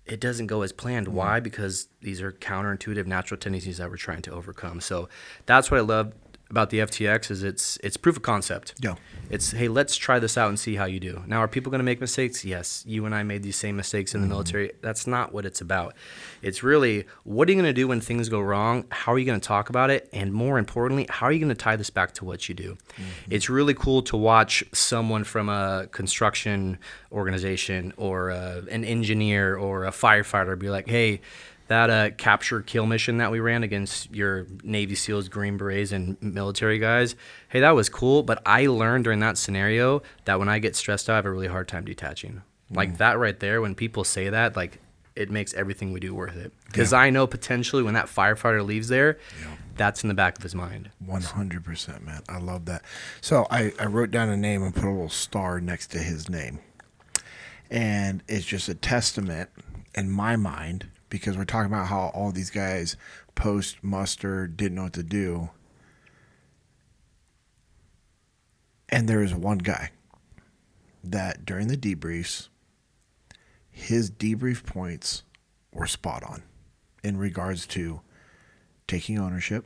it doesn't go as planned. Why? Because these are counterintuitive natural tendencies that we're trying to overcome. So that's what I love about the FTX is it's proof of concept. Yeah. It's, hey, let's try this out and see how you do. Now, are people going to make mistakes? Yes. You and I made these same mistakes in the military. That's not what it's about. It's really, what are you going to do when things go wrong? How are you going to talk about it? And more importantly, how are you going to tie this back to what you do? It's really cool to watch someone from a construction organization or an engineer or a firefighter be like, hey, that capture kill mission that we ran against your Navy SEALs, Green Berets, and military guys, hey, that was cool. But I learned during that scenario that when I get stressed out, I have a really hard time detaching. Like that right there, when people say that, like it makes everything we do worth it. Because I know potentially when that firefighter leaves there, that's in the back of his mind. 100%, man. I love that. So I wrote down a name and put a little star next to his name. And it's just a testament in my mind, because we're talking about how all these guys post-muster didn't know what to do. And there is one guy that during the debriefs, his debrief points were spot on in regards to taking ownership.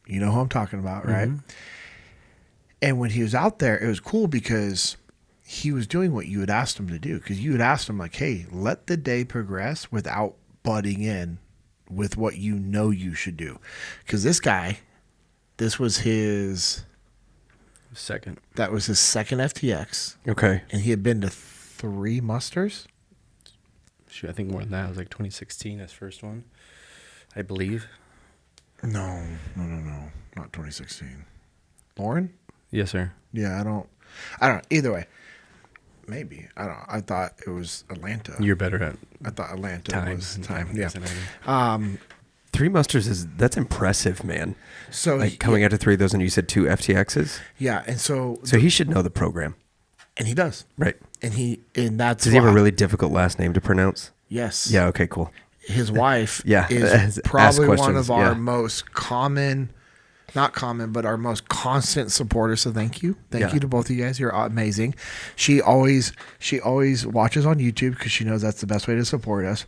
You know who I'm talking about, right? And when he was out there, it was cool because he was doing what you had asked him to do. Because you had asked him, like, hey, let the day progress without butting in with what you know you should do. Because this guy, this was his second. That was his second FTX. Okay. And he had been to 3 musters. Shoot, I think more than that. It was like 2016, his first one, I believe. No. Not 2016. Lauren? Yes, sir. Yeah, I don't know. Either way. Maybe. I don't know. I thought it was Atlanta. You're better at I thought Atlanta times. was time. Yeah. 3 musters that's impressive, man. So like coming out of 3 of those, and you said 2 FTXs. Yeah, and so he should know the program, and he does, right? And that's does he have a really difficult last name to pronounce? Yes. Yeah. Okay. Cool. His wife yeah. is probably one of our most common. Not common, but our most constant supporters. So thank you you to both of you guys. You're amazing. She always watches on YouTube because she knows that's the best way to support us.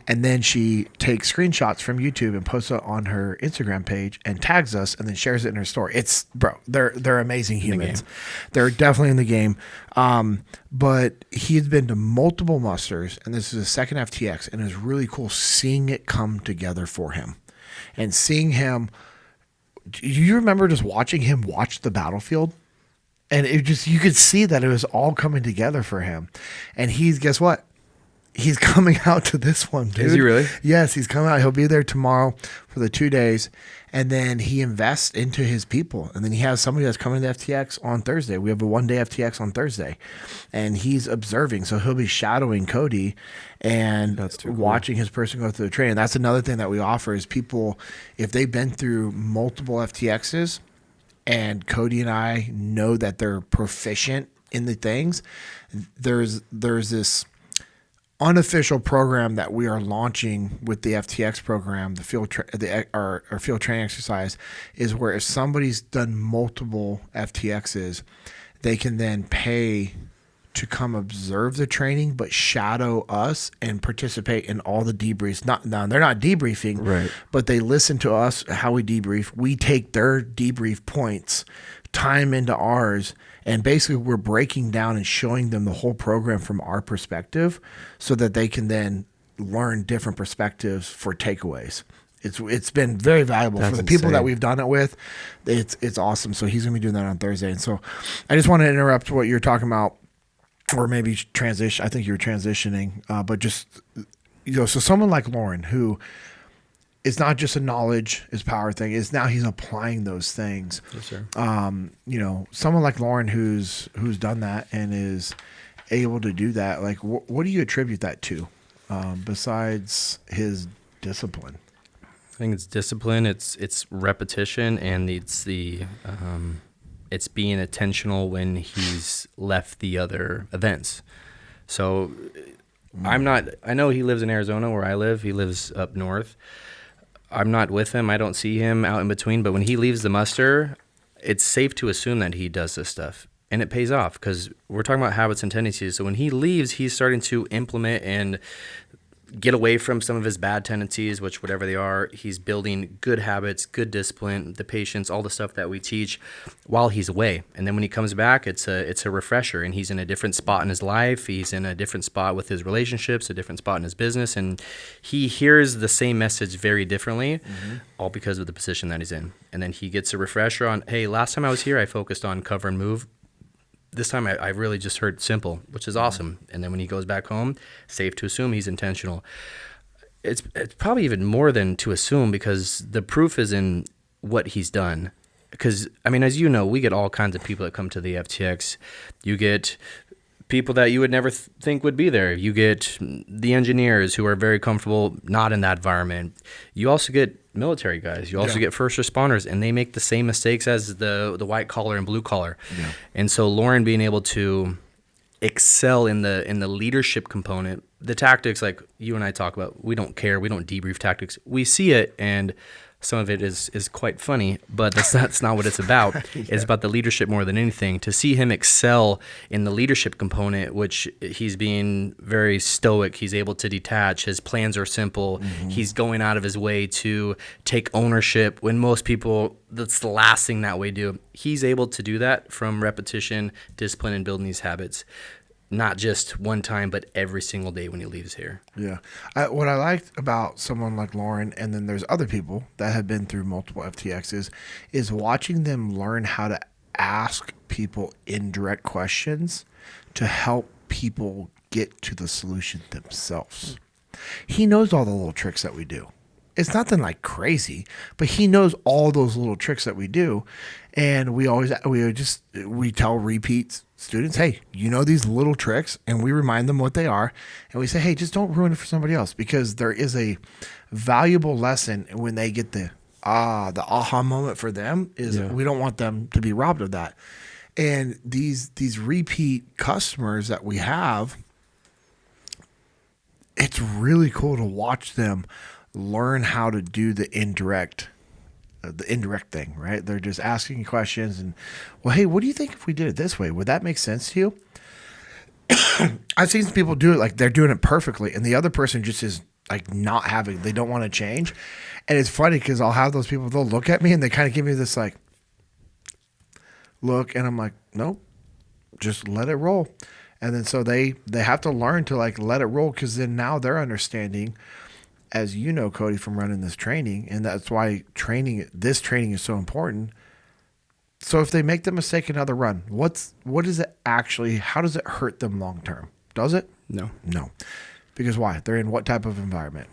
And then she takes screenshots from YouTube and posts it on her Instagram page and tags us and then shares it in her story. It's they're amazing humans. They're definitely in the game. But he had been to multiple musters, and this is his second FTX, and it was really cool seeing it come together for him and seeing him. Do you remember just watching him watch the battlefield? And it just, you could see that it was all coming together for him. And guess what? He's coming out to this one, dude. Is he really? Yes, he's coming out. He'll be there tomorrow for the 2 days. And then he invests into his people. And then he has somebody that's coming to FTX on Thursday. We have a 1-day FTX on Thursday. And he's observing. So he'll be shadowing Codey and watching his person go through the training. That's another thing that we offer is people, if they've been through multiple FTXs, and Codey and I know that they're proficient in the things, there's this unofficial program that we are launching with the FTX program, our field training exercise, is where if somebody's done multiple FTXs, they can then pay to come observe the training, but shadow us and participate in all the debriefs. They're not debriefing, right, but they listen to us, how we debrief. We take their debrief points, time into ours, and basically we're breaking down and showing them the whole program from our perspective so that they can then learn different perspectives for takeaways. It's been very valuable for the people that we've done it with. It's awesome. So he's going to be doing that on Thursday. And so I just want to interrupt what you're talking about, or maybe transition. I think you were transitioning, but just, so someone like Lauren, who is not just a knowledge is power thing, is now he's applying those things. Yes, sir. Someone like Lauren who's done that and is able to do that. Like, what do you attribute that to, besides his discipline? I think it's discipline. It's repetition, and it's it's being intentional when he's left the other events. So I know he lives in Arizona where I live. He lives up north. I'm not with him. I don't see him out in between. But when he leaves the muster, it's safe to assume that he does this stuff. And it pays off because we're talking about habits and tendencies. So when he leaves, he's starting to implement and get away from some of his bad tendencies, which whatever they are. He's building good habits, good discipline, the patience, all the stuff that we teach while he's away. And then when he comes back, it's a refresher, and he's in a different spot in his life. He's in a different spot with his relationships, a different spot in his business, and he hears the same message very differently, all because of the position that he's in. And then he gets a refresher on, hey, last time I was here, I focused on cover and move. This time I really just heard simple, which is awesome. And then when he goes back home, safe to assume he's intentional. It's probably even more than to assume, because the proof is in what he's done. Because, I mean, as you know, we get all kinds of people that come to the FTX. You get people that you would never think would be there. You get the engineers who are very comfortable not in that environment. You also get military guys. You also get first responders, and they make the same mistakes as the white collar and blue collar. Yeah. And so Lauren being able to excel in the leadership component, the tactics, like you and I talk about, we don't care. We don't debrief tactics. We see it, and some of it is quite funny, but that's not what it's about. It's about the leadership more than anything. To see him excel in the leadership component, which he's being very stoic. He's able to detach. His plans are simple. He's going out of his way to take ownership when most people, that's the last thing that we do. He's able to do that from repetition, discipline, and building these habits. Not just one time, but every single day when he leaves here. Yeah. What I liked about someone like Lauren, and then there's other people that have been through multiple FTXs, is watching them learn how to ask people indirect questions to help people get to the solution themselves. He knows all the little tricks that we do. It's nothing like crazy, but he knows all those little tricks that we do. And we tell repeat students, hey, you know these little tricks, and we remind them what they are. And we say, hey, just don't ruin it for somebody else, because there is a valuable lesson when they get the aha moment for them is we don't want them to be robbed of that. And these repeat customers that we have, it's really cool to watch them learn how to do the indirect thing, right? They're just asking questions and, well, hey, what do you think if we did it this way? Would that make sense to you? I've seen some people do it like they're doing it perfectly, and the other person just is like they don't want to change. And it's funny because I'll have those people, they'll look at me and they kind of give me this like look, and I'm like, nope, just let it roll. And then so they have to learn to like let it roll, because then now they're understanding, as you know, Codey, from running this training, and that's why this training is so important. So if they make the mistake another run, what is it actually? How does it hurt them long term? Does it? No. No. Because why? They're in what type of environment?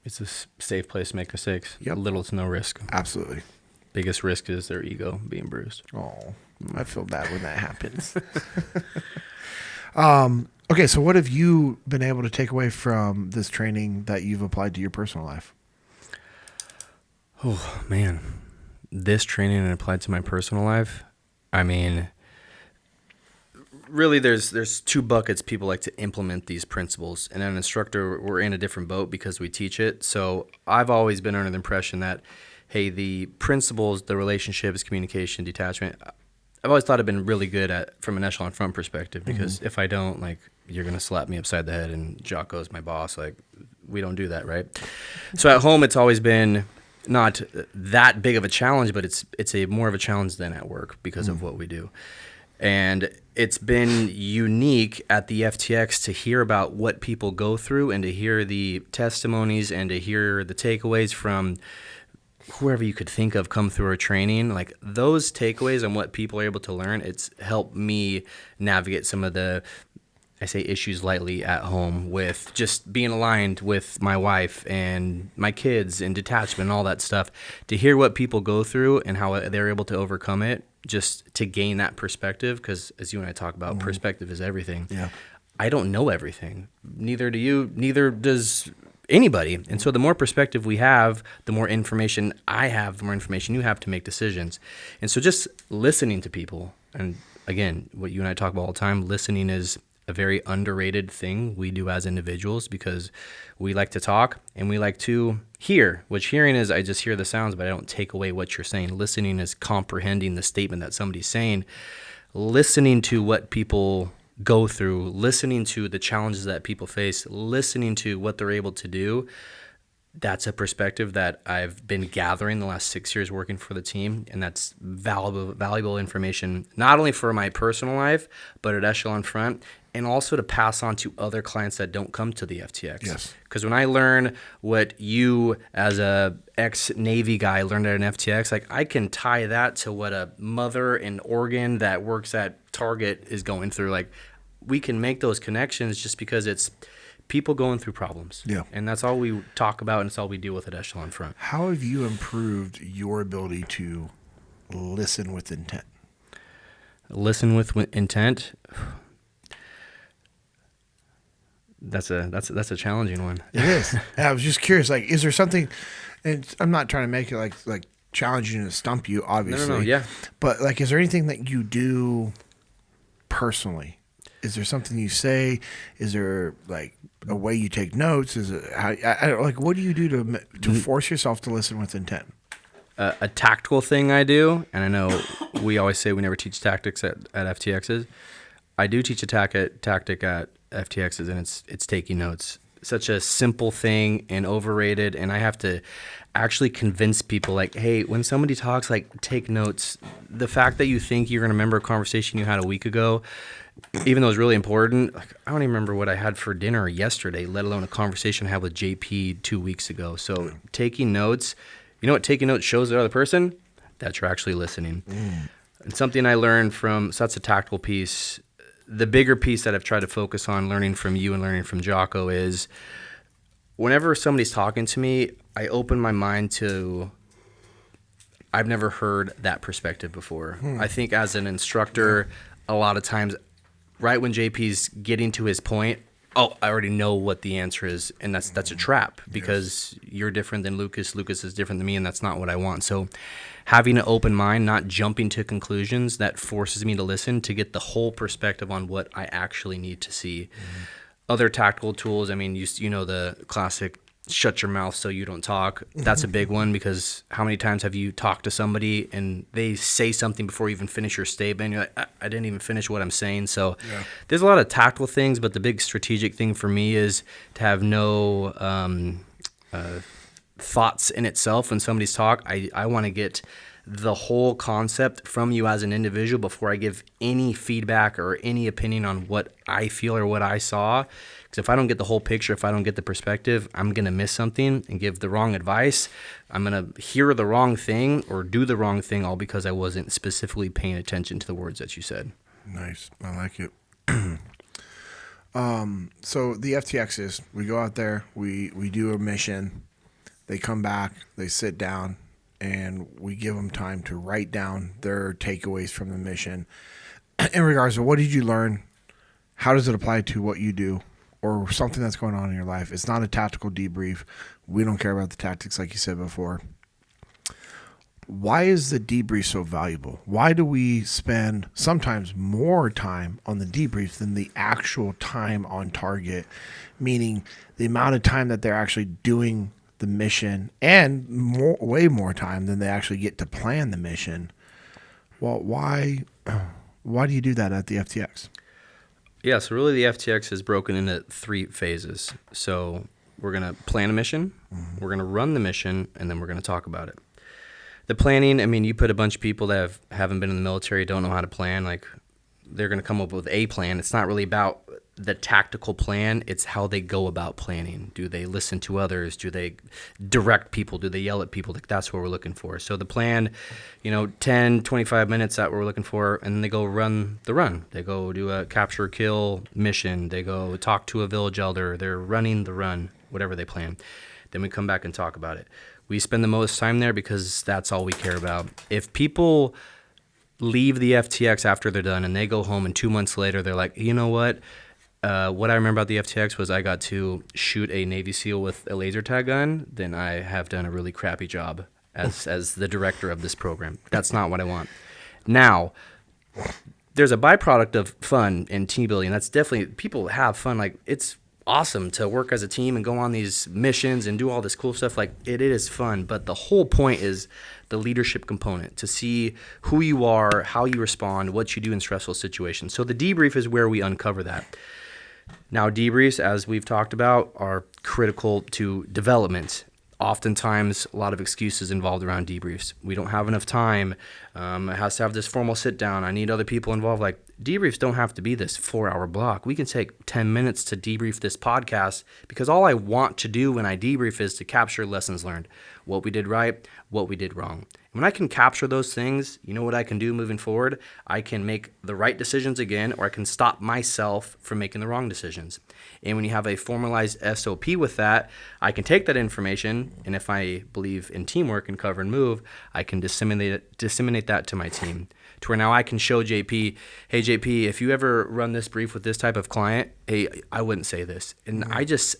It's a safe place to make mistakes. Yep. Little to no risk. Absolutely. Biggest risk is their ego being bruised. Oh, I feel bad when that happens. Okay, so what have you been able to take away from this training that you've applied to your personal life? Oh, man. This training and applied to my personal life, I mean, really there's two buckets people like to implement these principles. And an instructor, we're in a different boat because we teach it. So I've always been under the impression that, hey, the principles, the relationships, communication, detachment, I've always thought I've been really good at from an echelon front perspective, because if I don't, like, you're going to slap me upside the head and Jocko's my boss. Like, we don't do that, right? So at home, it's always been not that big of a challenge, but it's a more of a challenge than at work because of what we do. And it's been unique at the FTX to hear about what people go through and to hear the testimonies and to hear the takeaways from whoever you could think of come through our training. Like, those takeaways and what people are able to learn, it's helped me navigate some of the, I say issues lightly, at home, with just being aligned with my wife and my kids and detachment and all that stuff. To hear what people go through and how they're able to overcome it, just to gain that perspective, because as you and I talk about, perspective is everything. Yeah. I don't know everything. Neither do you. Neither does anybody. And so the more perspective we have, the more information I have, the more information you have to make decisions. And so just listening to people, and again, what you and I talk about all the time, listening is a very underrated thing we do as individuals, because we like to talk and we like to hear, which hearing is I just hear the sounds, but I don't take away what you're saying. Listening is comprehending the statement that somebody's saying, listening to what people go through, listening to the challenges that people face, listening to what they're able to do. That's a perspective that I've been gathering the last 6 years working for the team, and that's valuable information, not only for my personal life, but at Echelon Front, and also to pass on to other clients that don't come to the FTX. Yes. Because when I learn what you, as a ex-Navy guy, learned at an FTX, like, I can tie that to what a mother in Oregon that works at Target is going through. Like, we can make those connections just because it's people going through problems. Yeah. And that's all we talk about, and it's all we deal with at Echelon Front. How have you improved your ability to listen with intent? Listen with intent. That's a challenging one. It is. And I was just curious, like, is there something, and I'm not trying to make it like challenging to stump you, obviously. No, yeah. But, like, is there anything that you do personally? Is there something you say? Is there, like, a way you take notes? Is it how, like, what do you do to force yourself to listen with intent? A tactical thing I do, and I know we always say we never teach tactics at FTXs. I do teach a tactic at FTXs, and it's taking notes. Such a simple thing and overrated, and I have to actually convince people, like, hey, when somebody talks, like, take notes. The fact that you think you're going to remember a conversation you had a week ago, even though it's really important, like, I don't even remember what I had for dinner yesterday, let alone a conversation I had with JP 2 weeks ago. So taking notes, you know what taking notes shows the other person? That you're actually listening. And something I learned from, so that's a tactical piece. The bigger piece that I've tried to focus on learning from you and learning from Jocko is whenever somebody's talking to me, I open my mind to, I've never heard that perspective before. I think as an instructor, a lot of times, right when JP's getting to his point, oh, I already know what the answer is, and that's a trap, because you're different than Lucas. Lucas is different than me, and that's not what I want. So having an open mind, not jumping to conclusions, that forces me to listen to get the whole perspective on what I actually need to see. Other tactical tools, I mean, you know the classic shut your mouth so you don't talk. That's a big one, because how many times have you talked to somebody and they say something before you even finish your statement? You're like, I didn't even finish what I'm saying. So there's a lot of tactical things, but the big strategic thing for me is to have no thoughts in itself when somebody's talk. I want to get the whole concept from you as an individual before I give any feedback or any opinion on what I feel or what I saw. Because if I don't get the whole picture, if I don't get the perspective, I'm going to miss something and give the wrong advice. I'm going to hear the wrong thing or do the wrong thing, all because I wasn't specifically paying attention to the words that you said. Nice. I like it. So the FTXs, we go out there, we do a mission, they come back, they sit down, and we give them time to write down their takeaways from the mission in regards to what did you learn, how does it apply to what you do, or something that's going on in your life. It's not a tactical debrief. We don't care about the tactics like you said before. Why is the debrief so valuable? Why do we spend sometimes more time on the debrief than the actual time on target, meaning the amount of time that they're actually doing the mission and way more time than they actually get to plan the mission? Well, why do you do that at the FTX? Yeah, so really the FTX is broken into 3 phases. So we're going to plan a mission, we're going to run the mission, and then we're going to talk about it. The planning, I mean, you put a bunch of people that haven't been in the military, don't know how to plan, like they're going to come up with a plan. It's not really about the tactical plan. It's how they go about planning. Do they listen to others? Do they direct people? Do they yell at people? Like, that's what we're looking for. So the plan, 10, 25 minutes, that we're looking for, and then they go run the run. They go do a capture kill mission. They go talk to a village elder. They're running the run, whatever they plan. Then we come back and talk about it. We spend the most time there because that's all we care about. If people leave the FTX after they're done and they go home and 2 months later they're like, you know what I remember about the FTX was I got to shoot a Navy SEAL with a laser tag gun, then I have done a really crappy job as the director of this program. That's not what I want. Now, there's a byproduct of fun and team building. That's definitely, people have fun. Like, it's awesome to work as a team and go on these missions and do all this cool stuff. Like, it is fun, but the whole point is the leadership component, to see who you are, how you respond, what you do in stressful situations. So the debrief is where we uncover that. Now, debriefs, as we've talked about, are critical to development. Oftentimes, a lot of excuses involved around debriefs. We don't have enough time. It has to have this formal sit down. I need other people involved. Like, debriefs don't have to be this 4-hour block. We can take 10 minutes to debrief this podcast, because all I want to do when I debrief is to capture lessons learned, what we did right, what we did wrong. When I can capture those things, you know what I can do moving forward? I can make the right decisions again, or I can stop myself from making the wrong decisions. And when you have a formalized SOP with that, I can take that information, and if I believe in teamwork and cover and move, I can disseminate that to my team, to where now I can show JP, hey, JP, if you ever run this brief with this type of client, hey, I wouldn't say this. And I just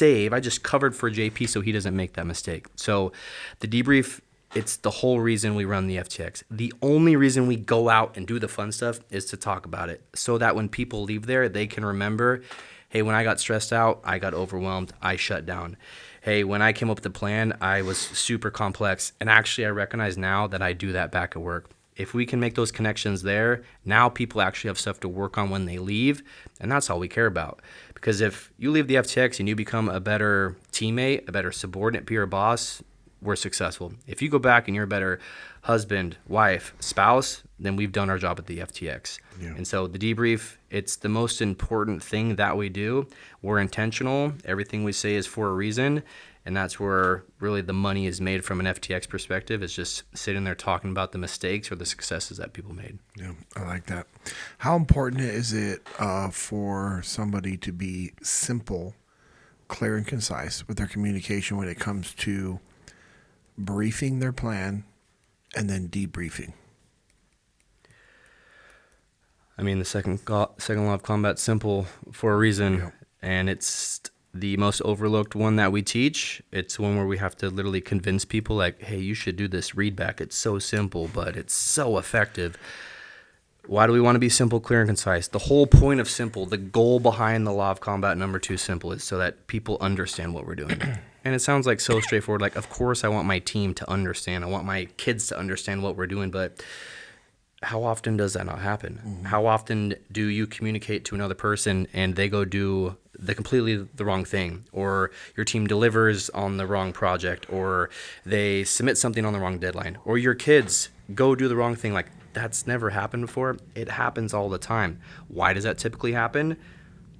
I just covered for JP so he doesn't make that mistake. So the debrief, it's the whole reason we run the FTX. The only reason we go out and do the fun stuff is to talk about it, so that when people leave there, they can remember, hey, when I got stressed out, I got overwhelmed, I shut down. Hey, when I came up with the plan, I was super complex. And actually, I recognize now that I do that back at work. If we can make those connections there, now people actually have stuff to work on when they leave, and that's all we care about. Because if you leave the FTX and you become a better teammate, a better subordinate, peer, boss, we're successful. If you go back and you're a better husband, wife, spouse, then we've done our job at the FTX. Yeah. And so the debrief, it's the most important thing that we do. We're intentional. Everything we say is for a reason. And that's where really the money is made from an FTX perspective, is just sitting there talking about the mistakes or the successes that people made. Yeah, I like that. How important is it for somebody to be simple, clear, and concise with their communication when it comes to briefing their plan and then debriefing? I mean, the second law of combat, simple for a reason, and it's the most overlooked one that we teach. It's one where we have to literally convince people, like, hey, you should do this read back. It's so simple, but it's so effective. Why do we want to be simple, clear, and concise? The whole point of simple, the goal behind the law of combat number 2, simple, is so that people understand what we're doing. And it sounds like so straightforward. Like, of course I want my team to understand. I want my kids to understand what we're doing. But how often does that not happen? How often do you communicate to another person and they go do completely the wrong thing, or your team delivers on the wrong project, or they submit something on the wrong deadline, or your kids go do the wrong thing? Like, that's never happened before. It happens all the time. Why does that typically happen?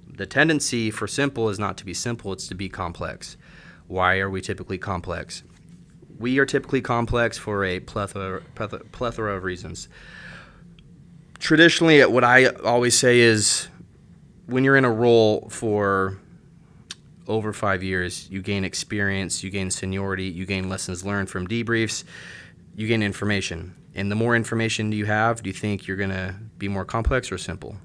The tendency for simple is not to be simple, it's to be complex. Why are we typically complex? We are typically complex for a plethora of reasons. Traditionally, what I always say is, when you're in a role for over 5 years, you gain experience, you gain seniority, you gain lessons learned from debriefs, you gain information. And the more information you have, do you think you're going to be more complex or simple?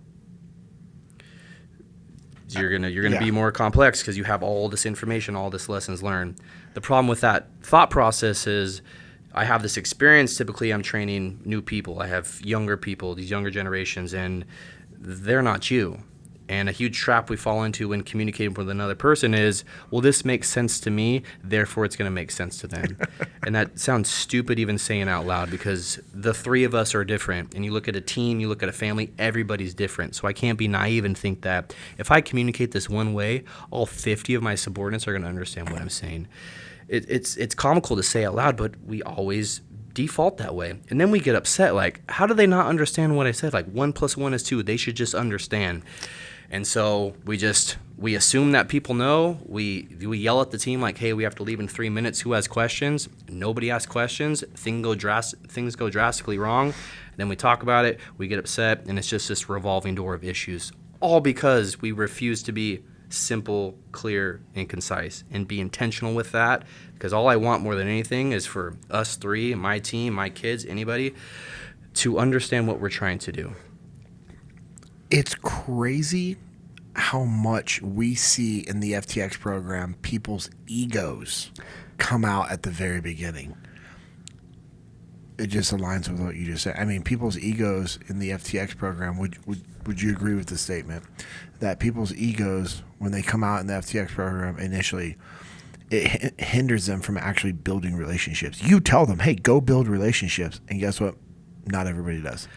You're gonna be more complex because you have all this information, all this lessons learned. The problem with that thought process is, I have this experience. Typically, I'm training new people. I have younger people, these younger generations, and they're not you. And a huge trap we fall into when communicating with another person is, well, this makes sense to me, therefore it's going to make sense to them. And that sounds stupid even saying out loud, because the three of us are different. And you look at a team, you look at a family, everybody's different. So I can't be naive and think that if I communicate this one way, all 50 of my subordinates are going to understand what I'm saying. It's comical to say out loud, but we always default that way. And then we get upset, like, how do they not understand what I said? Like, 1 + 1 is 2. They should just understand. And so we assume that people know. We yell at the team like, hey, we have to leave in 3 minutes. Who has questions? Nobody asks questions. Things go drastically wrong. Then we talk about it. We get upset, and it's just this revolving door of issues, all because we refuse to be simple, clear, and concise, and be intentional with that. Because all I want more than anything is for us three, my team, my kids, anybody, to understand what we're trying to do. It's crazy how much we see in the FTX program people's egos come out at the very beginning. It just aligns with what you just said. I mean, people's egos in the FTX program, would you agree with the statement that people's egos, when they come out in the FTX program initially, it hinders them from actually building relationships? You tell them, hey, go build relationships, and guess what? Not everybody does.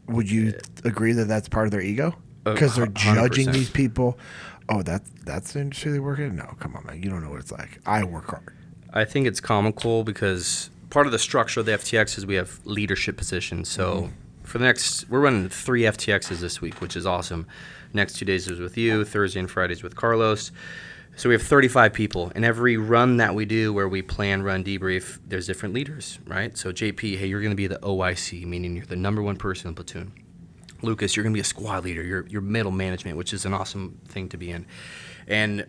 Would you agree that that's part of their ego? Because they're judging 100%. these people. Oh, that's the industry they work in? No, come on, man. You don't know what it's like. I work hard. I think it's comical because part of the structure of the FTX is we have leadership positions. So we're running 3 FTXs this week, which is awesome. Next 2 days is with you. Thursday and Fridays with Carlos. So we have 35 people. And every run that we do where we plan, run, debrief, there's different leaders, right? So JP, hey, you're going to be the OIC, meaning you're the number 1 person in the platoon. Lucas, you're going to be a squad leader. You're middle management, which is an awesome thing to be in. And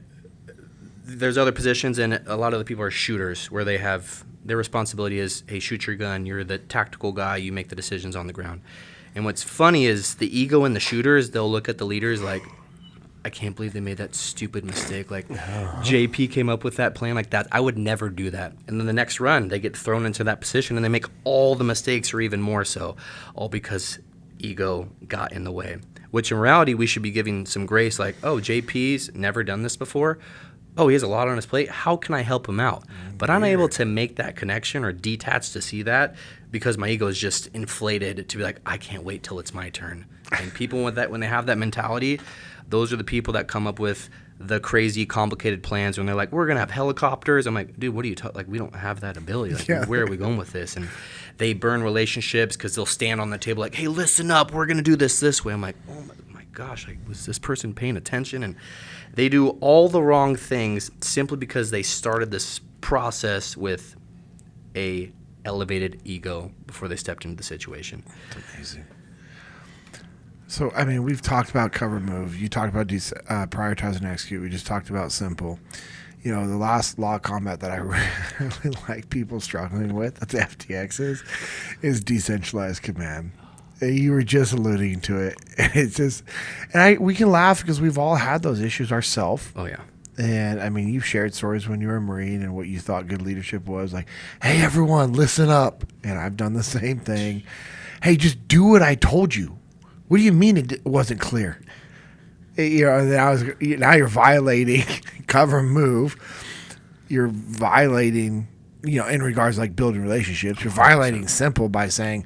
there's other positions, and a lot of the people are shooters, where they have their responsibility is, hey, shoot your gun. You're the tactical guy. You make the decisions on the ground. And what's funny is the ego in the shooters, they'll look at the leaders like, I can't believe they made that stupid mistake. Like, JP came up with that plan like that. I would never do that. And then the next run, they get thrown into that position, and they make all the mistakes, or even more so, all because ego got in the way. Which in reality, we should be giving some grace, like, oh, JP's never done this before. Oh, he has a lot on his plate. How can I help him out? But I'm able to make that connection or detach to see that because my ego is just inflated to be like, I can't wait till it's my turn. And people with that, when they have that mentality, those are the people that come up with the crazy, complicated plans when they're like, we're going to have helicopters. I'm like, dude, what are you talking? Like, we don't have that ability. Like, where are we going with this? And they burn relationships because they'll stand on the table like, hey, listen up. We're going to do this way. I'm like, oh my gosh, like, was this person paying attention? And they do all the wrong things simply because they started this process with a elevated ego before they stepped into the situation. That's amazing. So, I mean, we've talked about cover move. You talked about prioritize and execute. We just talked about simple. You know, the last law of combat that I really like people struggling with at the FTX is decentralized command. You were just alluding to it. It's just, we can laugh because we've all had those issues ourselves. Oh, yeah. And, I mean, you've shared stories when you were a Marine and what you thought good leadership was. Like, hey, everyone, listen up. And I've done the same thing. Hey, just do what I told you. What do you mean it wasn't clear? You know, now you're violating cover and move. You're violating in regards to like building relationships, you're violating simple by saying,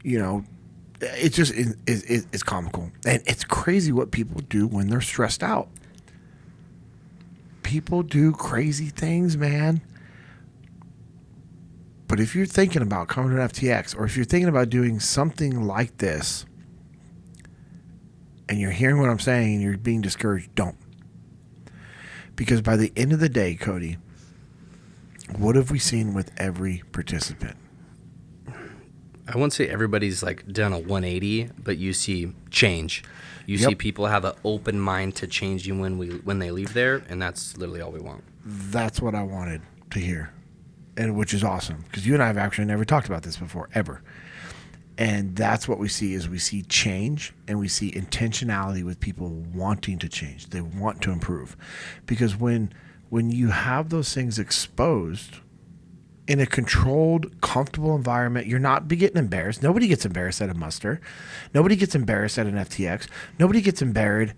it's just it's comical, and it's crazy what people do when they're stressed out. People do crazy things, man. But if you're thinking about coming to an FTX, or if you're thinking about doing something like this, and you're hearing what I'm saying and you're being discouraged, don't. Because by the end of the day, Codey, what have we seen with every participant? I wouldn't say everybody's like done a 180, but you see change. You see people have an open mind to changing when they leave there, and that's literally all we want. That's what I wanted to hear, and which is awesome, because you and I have actually never talked about this before, ever. And that's what we see is we see change, and we see intentionality with people wanting to change. They want to improve. Because when you have those things exposed in a controlled, comfortable environment, you're not getting embarrassed. Nobody gets embarrassed at a muster. Nobody gets embarrassed at an FTX. Nobody gets embarrassed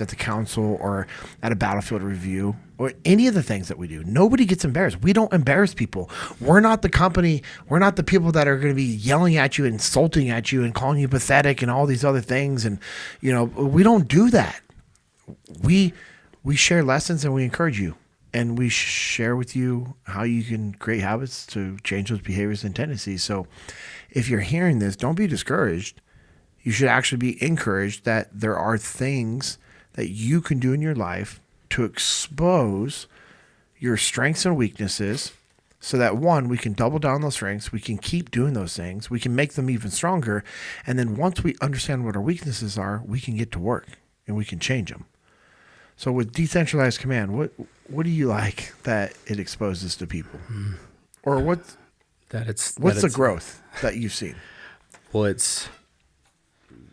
at the council or at a battlefield review or any of the things that we do. Nobody gets embarrassed. We don't embarrass people. We're not the company. We're not the people that are going to be yelling at you, insulting at you, and calling you pathetic and all these other things. And, we don't do that. We share lessons and we encourage you. And we share with you how you can create habits to change those behaviors and tendencies. So if you're hearing this, don't be discouraged. You should actually be encouraged that there are things that you can do in your life to expose your strengths and weaknesses so that, one, we can double down on those strengths. We can keep doing those things. We can make them even stronger. And then once we understand what our weaknesses are, we can get to work and we can change them. So with decentralized command, what do you like that it exposes to people, or what's the growth that you've seen? Well, it's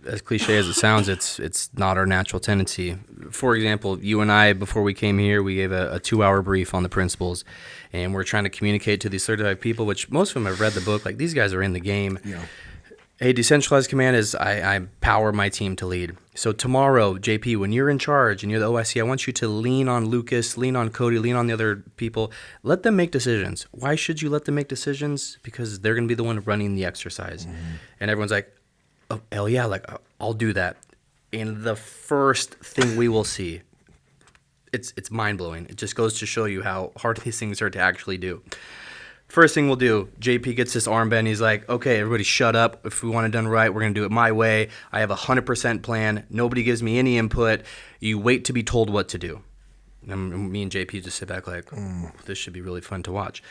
as cliche as it sounds. It's not our natural tendency. For example, you and I, before we came here, we gave a 2-hour brief on the principles, and we're trying to communicate to these certified people, which most of them have read the book. Like, these guys are in the game. Yeah. Hey, decentralized command is I power my team to lead. So tomorrow, JP, when you're in charge and you're the OIC, I want you to lean on Lucas, lean on Codey, lean on the other people. Let them make decisions. Why should you let them make decisions? Because they're going to be the one running the exercise. Mm-hmm. And everyone's like, oh, hell yeah, I'll do that. And the first thing we will see, it's mind-blowing. It just goes to show you how hard these things are to actually do. First thing we'll do, JP gets this armband. He's like, okay, everybody shut up. If we want it done right, we're going to do it my way. I have a 100% plan. Nobody gives me any input. You wait to be told what to do. And me and JP just sit back like, this should be really fun to watch.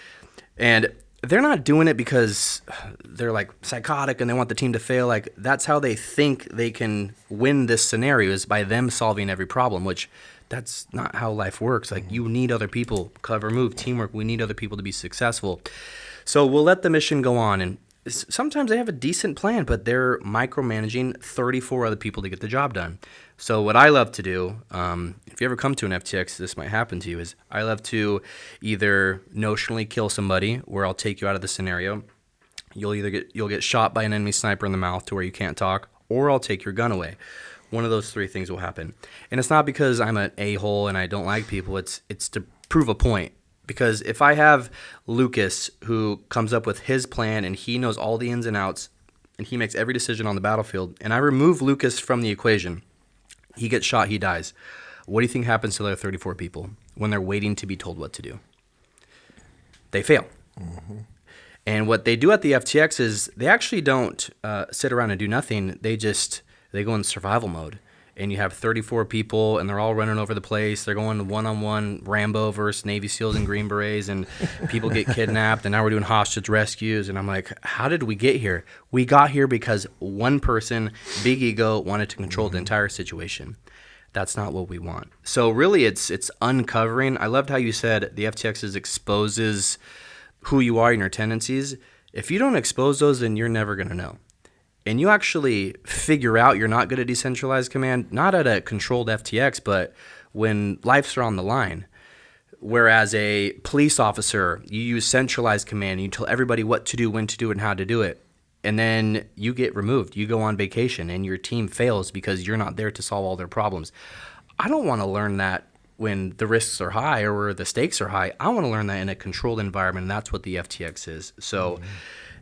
And they're not doing it because they're like psychotic and they want the team to fail. Like, that's how they think they can win this scenario, is by them solving every problem, which that's not how life works. Like, you need other people, clever move, teamwork. We need other people to be successful. So we'll let the mission go on. And sometimes they have a decent plan, but they're micromanaging 34 other people to get the job done. So what I love to do, if you ever come to an FTX, this might happen to you, is I love to either notionally kill somebody, where I'll take you out of the scenario. You'll get shot by an enemy sniper in the mouth to where you can't talk, or I'll take your gun away. One of those three things will happen. And it's not because I'm an a-hole and I don't like people. It's to prove a point. Because if I have Lucas, who comes up with his plan and he knows all the ins and outs and he makes every decision on the battlefield, and I remove Lucas from the equation, he gets shot, he dies. What do you think happens to the other 34 people when they're waiting to be told what to do? They fail. Mm-hmm. And what they do at the FTX is they actually don't sit around and do nothing. They go in survival mode. And you have 34 people, and they're all running over the place. They're going one-on-one Rambo versus Navy SEALs and Green Berets, and people get kidnapped, and now we're doing hostage rescues. And I'm like, how did we get here? We got here because one person, big ego, wanted to control the entire situation. That's not what we want. So really, it's uncovering. I loved how you said the FTX exposes who you are and your tendencies. If you don't expose those, then you're never going to know. And you actually figure out you're not good at decentralized command, not at a controlled FTX, but when lives are on the line. Whereas a police officer, you use centralized command, you tell everybody what to do, when to do it, and how to do it. And then you get removed. You go on vacation, and your team fails because you're not there to solve all their problems. I don't want to learn that when the risks are high or where the stakes are high. I want to learn that in a controlled environment, and that's what the FTX is. So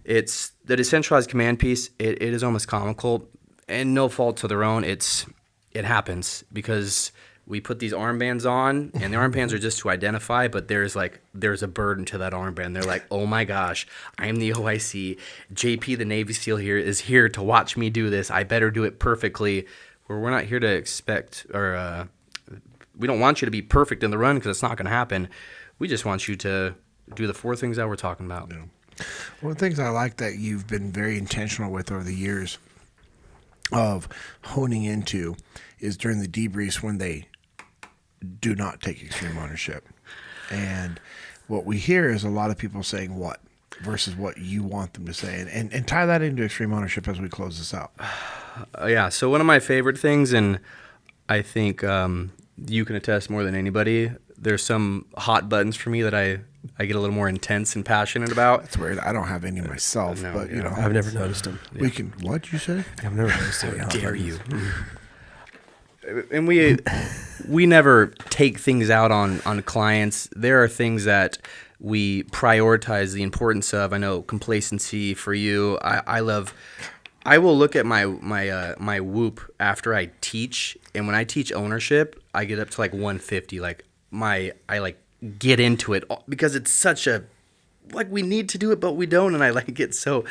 it's the decentralized command piece. It is almost comical, and no fault to their own. It happens because we put these armbands on, and the armbands are just to identify, but there's a burden to that armband. They're like, oh my gosh, I am the OIC. JP, the Navy SEAL here, is here to watch me do this. I better do it perfectly. Where we're not here to expect, or we don't want you to be perfect in the run because it's not going to happen. We just want you to do the 4 things that we're talking about. Yeah. One of the things I like that you've been very intentional with over the years of honing into is during the debriefs when they do not take extreme ownership. And what we hear is a lot of people saying what versus what you want them to say. And tie that into extreme ownership as we close this out. Yeah, so one of my favorite things, and I think you can attest more than anybody, there's some hot buttons for me that I get a little more intense and passionate about. That's weird. I don't have any myself, No, but, you know. I've never noticed them. We can, what you say? I've never noticed any How hot dare buttons. you? And we never take things out on clients. There are things that we prioritize the importance of. I know complacency for you. I will look at my whoop after I teach, and when I teach ownership, I get up to like 150. I get into it because it's such a we need to do it, but we don't, and I get so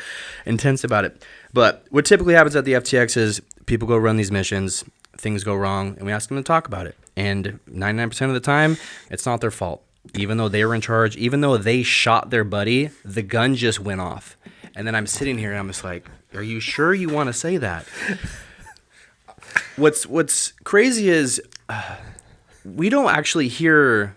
intense about it. But what typically happens at the FTX is people go run these missions. Things go wrong, and we ask them to talk about it. And 99% of the time, it's not their fault. Even though they were in charge, even though they shot their buddy, the gun just went off. And then I'm sitting here, and I'm just like, are you sure you want to say that? What's crazy is we don't actually hear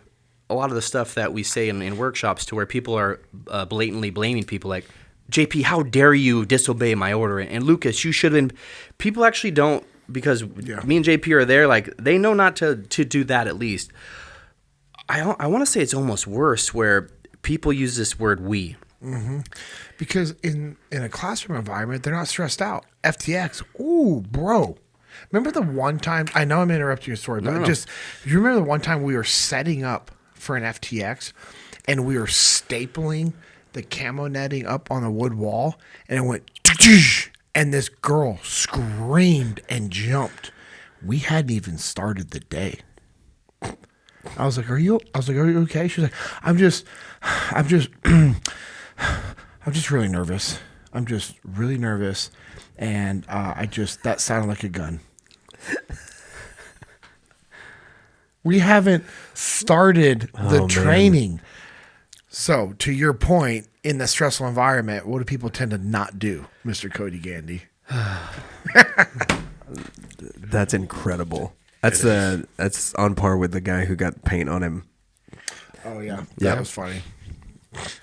a lot of the stuff that we say in workshops to where people are blatantly blaming people like, JP, how dare you disobey my order? And Lucas, you should have been. People actually don't. Because me and JP are there, they know not to do that at least. I want to say it's almost worse where people use this word we. Mm-hmm. Because in a classroom environment, they're not stressed out. FTX, ooh, bro. Remember the one time, I know I'm interrupting your story, but you remember the one time we were setting up for an FTX and we were stapling the camo netting up on the wood wall and it went, and this girl screamed and jumped. We hadn't even started the day. I was like, are you okay? She was like, I'm just really nervous. I'm just really nervous. And that sounded like a gun. We haven't started the training. Man. So, to your point, in the stressful environment, what do people tend to not do, Mr. Codey Gandy? That's incredible. That's on par with the guy who got paint on him. Oh, yeah. That was funny.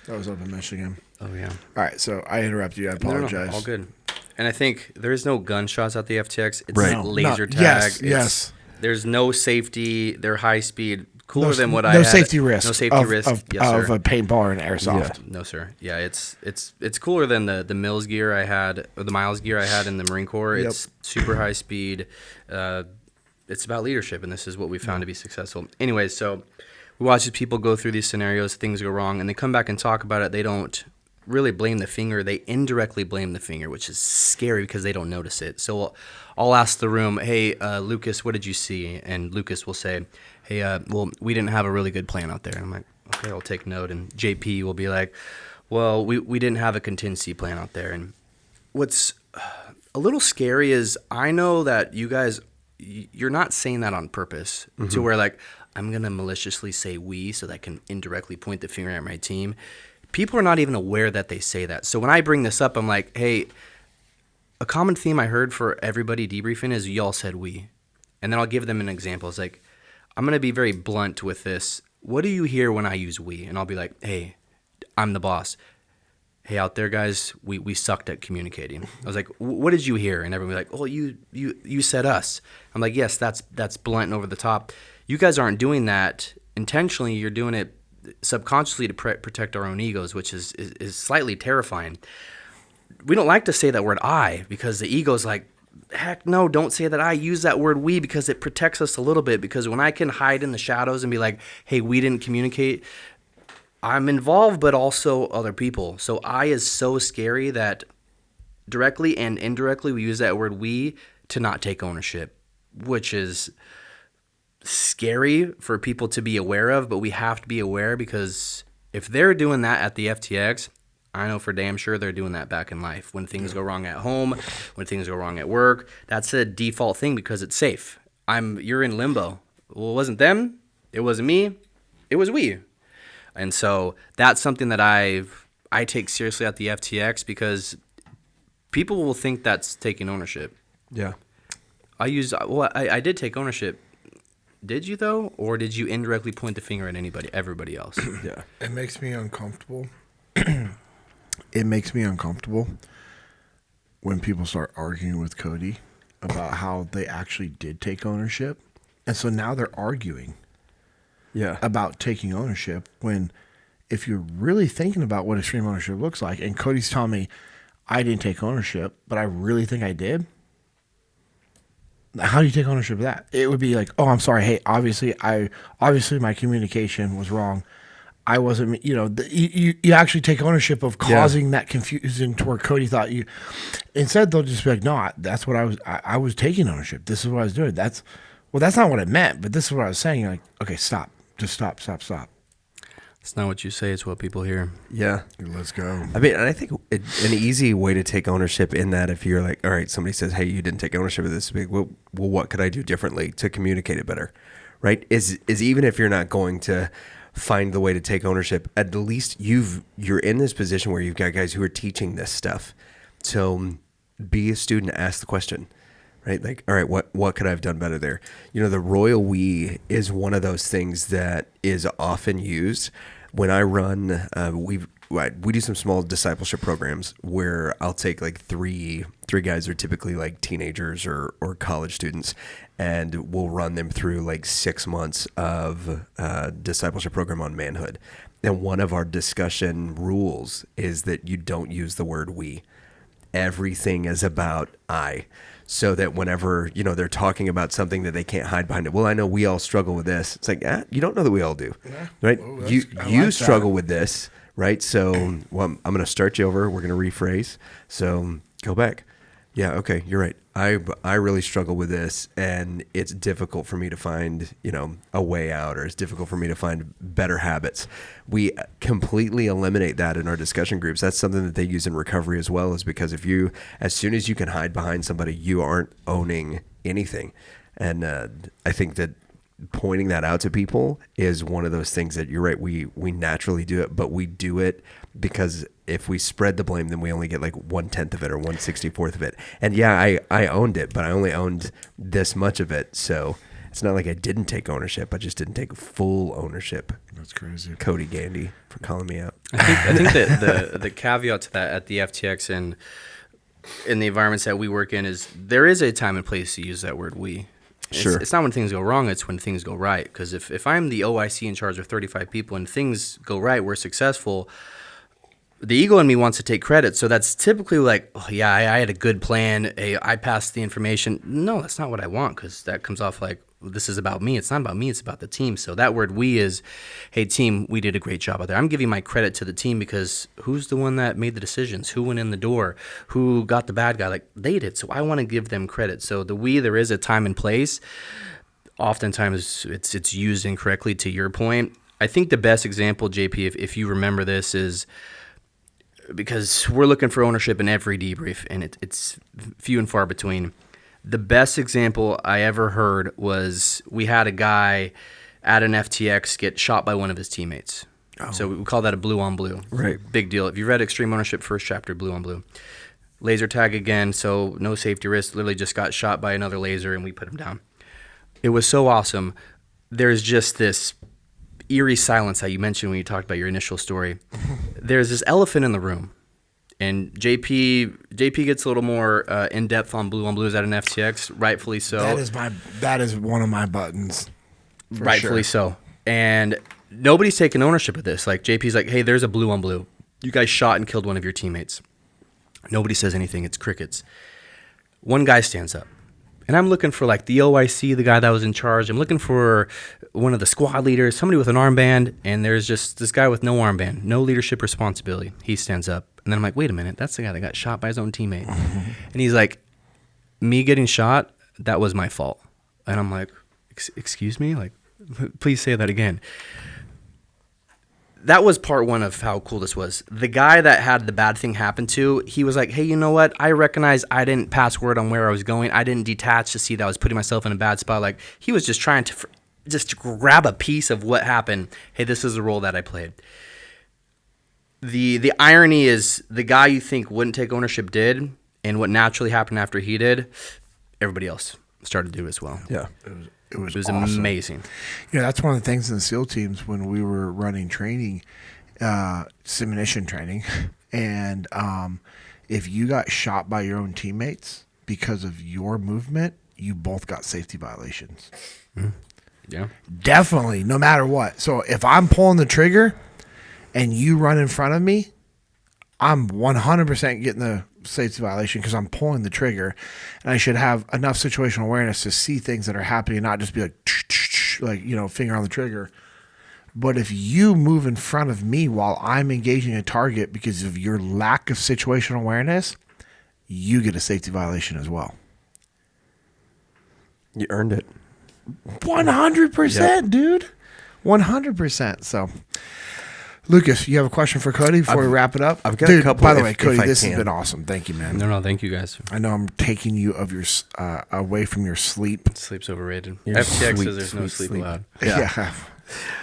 That was up in Michigan. Oh, yeah. All right, so I interrupted you. I apologize. No, all good. And I think there is no gunshots at the FTX. It's right. laser tag. Yes. There's no safety. They're high speed. Cooler than what I had. No safety risk. No safety risk. Of a paintball and airsoft. Yeah. No, sir. Yeah, it's cooler than the Mills gear I had, or the Miles gear I had in the Marine Corps. Yep. It's super high speed. It's about leadership, and this is what we found to be successful. Anyways, so we watch these people go through these scenarios, things go wrong, and they come back and talk about it. They don't really blame the finger. They indirectly blame the finger, which is scary because they don't notice it. So I'll ask the room, hey, Lucas, what did you see? And Lucas will say, hey, well, we didn't have a really good plan out there. And I'm like, okay, I'll take note. And JP will be like, well, we didn't have a contingency plan out there. And what's a little scary is I know that you guys, you're not saying that on purpose to where I'm going to maliciously say we so that I can indirectly point the finger at my team. People are not even aware that they say that. So when I bring this up, I'm like, hey, a common theme I heard for everybody debriefing is y'all said we. And then I'll give them an example. It's like, I'm going to be very blunt with this. What do you hear when I use we? And I'll be like, hey, I'm the boss. Hey, out there, guys, we sucked at communicating. I was like, what did you hear? And everyone was like, oh, you said us. I'm like, yes, that's blunt and over the top. You guys aren't doing that intentionally. You're doing it subconsciously to protect our own egos, which is slightly terrifying. We don't like to say that word I because the ego's like, heck no, don't say that. I use that word we because it protects us a little bit, because when I can hide in the shadows and be like, hey, we didn't communicate, I'm involved, but also other people. So I is so scary that directly and indirectly we use that word we to not take ownership, which is scary for people to be aware of, but we have to be aware, because if they're doing that at the FTX, I know for damn sure they're doing that back in life. When things go wrong at home, when things go wrong at work, that's a default thing because it's safe. You're in limbo. Well, it wasn't them, it wasn't me, it was we. And so that's something that I take seriously at the FTX, because people will think that's taking ownership. Yeah. I did take ownership. Did you though, or did you indirectly point the finger at everybody else? Yeah. It makes me uncomfortable. It makes me uncomfortable when people start arguing with Codey about how they actually did take ownership. And so now they're arguing about taking ownership, when if you're really thinking about what extreme ownership looks like, and Codey's telling me I didn't take ownership, but I really think I did. How do you take ownership of that? It would be like, oh, I'm sorry. Hey, obviously my communication was wrong. I wasn't, you actually take ownership of causing that confusion to where Codey thought you. Instead, they'll just be like, no, that's what I was taking ownership. This is what I was doing. That's not what I meant, but this is what I was saying. You're like, okay, stop. Just stop. It's not what you say, it's what people hear. Yeah. Let's go. I mean, and I think an easy way to take ownership in that, if you're like, all right, somebody says, hey, you didn't take ownership of this, well, what could I do differently to communicate it better, right? Is even if you're not going to find the way to take ownership, at least you're in this position where you've got guys who are teaching this stuff. So be a student, ask the question, right? Like, all right, what could I have done better there? The royal we is one of those things that is often used. When I run, we do some small discipleship programs where I'll take like three guys who are typically like teenagers or college students, and we'll run them through like 6 months of discipleship program on manhood. And one of our discussion rules is that you don't use the word we. Everything is about I. So that whenever, they're talking about something that they can't hide behind it. Well, I know we all struggle with this. It's like, you don't know that we all do, right? Oh, you struggle with this, right? So, well, I'm going to start you over. We're going to rephrase. So go back. Yeah, okay, you're right. I really struggle with this, and it's difficult for me to find, a way out, or it's difficult for me to find better habits. We completely eliminate that in our discussion groups. That's something that they use in recovery as well, is because as soon as you can hide behind somebody, you aren't owning anything. And I think that pointing that out to people is one of those things that you're right. We naturally do it, but we do it because if we spread the blame, then we only get like 1/10 of it or 1/64 of it. And yeah, I owned it, but I only owned this much of it. So it's not like I didn't take ownership. I just didn't take full ownership. That's crazy. Codey Gandy for calling me out. I think that the caveat to that at the FTX and in the environments that we work in is there is a time and place to use that word we. Sure. It's not when things go wrong, it's when things go right. Because if I'm the OIC in charge of 35 people and things go right, we're successful, the ego in me wants to take credit. So that's typically like, oh, yeah, I had a good plan. I passed the information. No, that's not what I want, because that comes off like, this is about me. It's not about me. It's about the team. So that word we is, hey, team, we did a great job out there. I'm giving my credit to the team, because who's the one that made the decisions? Who went in the door? Who got the bad guy? Like, they did. So I want to give them credit. So the we, there is a time and place. Oftentimes it's used incorrectly, to your point. I think the best example, JP, if you remember this, is because we're looking for ownership in every debrief, and it's few and far between. The best example I ever heard was we had a guy at an FTX get shot by one of his teammates. Oh. So we call that a blue on blue. Right. Big deal. If you read Extreme Ownership first chapter, blue on blue. Laser tag again, so no safety risk. Literally just got shot by another laser, and we put him down. It was so awesome. There's just this eerie silence that you mentioned when you talked about your initial story. There's this elephant in the room. And JP gets a little more in depth on blues at an FTX, rightfully so. That is one of my buttons. Rightfully so. And nobody's taking ownership of this. Like, JP's like, hey, there's a blue on blue. You guys shot and killed one of your teammates. Nobody says anything. It's crickets. one guy stands up. And I'm looking for like the OIC, the guy that was in charge. I'm looking for one of the squad leaders, somebody with an armband. And there's just this guy with no armband, no leadership responsibility. He stands up. And then I'm like, wait a minute, that's the guy that got shot by his own teammate. And he's like, me getting shot, that was my fault. And I'm like, excuse me? Like, please say that again. That was part one of how cool this was. The guy that had the bad thing happen to, he was like, hey, you know what? I recognize I didn't pass word on where I was going. I didn't detach to see that I was putting myself in a bad spot. Like, he was just trying to just grab a piece of what happened. Hey, this is the role that I played. The irony is the guy you think wouldn't take ownership did, and what naturally happened after he did, everybody else started to do as well. Yeah. It was It was awesome. amazing. You know, that's one of the things in the SEAL teams when we were running training, simulation training, and if you got shot by your own teammates because of your movement, you both got safety violations. Yeah. Definitely, no matter what. So if I'm pulling the trigger and you run in front of me, I'm 100% getting the safety violation because I'm pulling the trigger, and I should have enough situational awareness to see things that are happening and not just be like, you know, finger on the trigger. But if you move in front of me while I'm engaging a target because of your lack of situational awareness, you get a safety violation as well. You earned it. 100%, dude. 100%. So, Lucas, you have a question for Codey before we wrap it up? I've got Dude, a couple. By the way, Codey, if I this has can. been awesome. Thank you, man. No, thank you guys. I know I'm taking you of your away from your sleep. Sleep's overrated. Your FTX sweet, says there's no sweet sleep sleep. allowed. Yeah.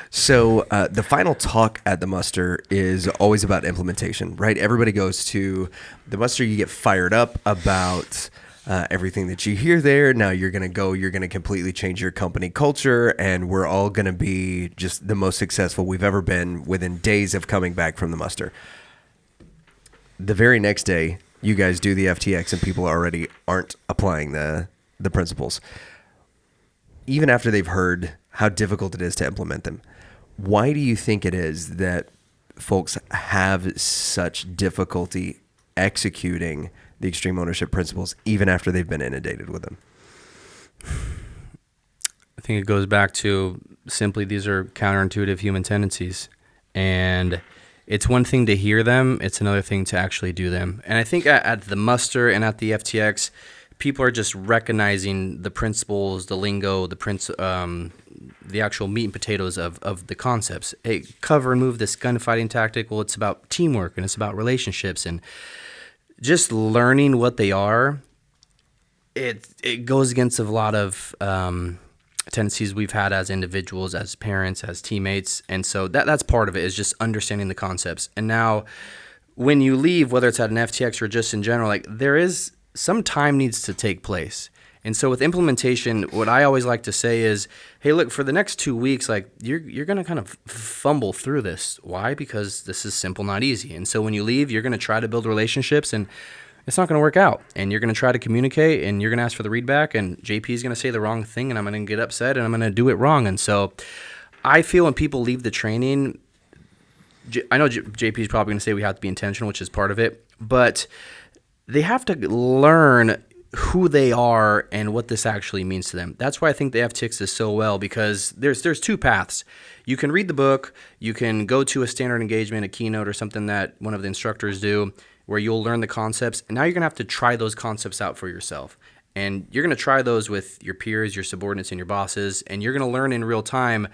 So the final talk at the muster is always about implementation, right? Everybody goes to the muster, you get fired up about everything that you hear there. Now you're going to completely change your company culture, and we're all going to be just the most successful we've ever been within days of coming back from the muster. The very next day, you guys do the FTX and people already aren't applying the principles. Even after they've heard how difficult it is to implement them. Why do you think it is that folks have such difficulty executing the extreme ownership principles even after they've been inundated with them? I think it goes back to simply these are counterintuitive human tendencies. And it's one thing to hear them, it's another thing to actually do them. And I think at the muster and at the FTX, people are just recognizing the principles, the lingo, the actual meat and potatoes of the concepts. Hey, cover and move this gunfighting tactic. Well, it's about teamwork and it's about relationships and just learning what they are. It goes against a lot of tendencies we've had as individuals, as parents, as teammates. And so that's part of it, is just understanding the concepts. And now when you leave, whether it's at an FTX or just in general, like there is some time needs to take place. And so with implementation, what I always like to say is, hey, look, for the next 2 weeks, like you're going to kind of fumble through this. Why? Because this is simple, not easy. And so when you leave, you're going to try to build relationships and it's not going to work out. And you're going to try to communicate and you're going to ask for the readback and JP is going to say the wrong thing and I'm going to get upset and I'm going to do it wrong. And so I feel when people leave the training, I know JP is probably going to say we have to be intentional, which is part of it, but they have to learn who they are and what this actually means to them. That's why I think the FTX is so well, because there's two paths. You can read the book, you can go to a standard engagement, a keynote or something that one of the instructors do where you'll learn the concepts, and now you're going to have to try those concepts out for yourself. And you're going to try those with your peers, your subordinates, and your bosses, and you're going to learn in real time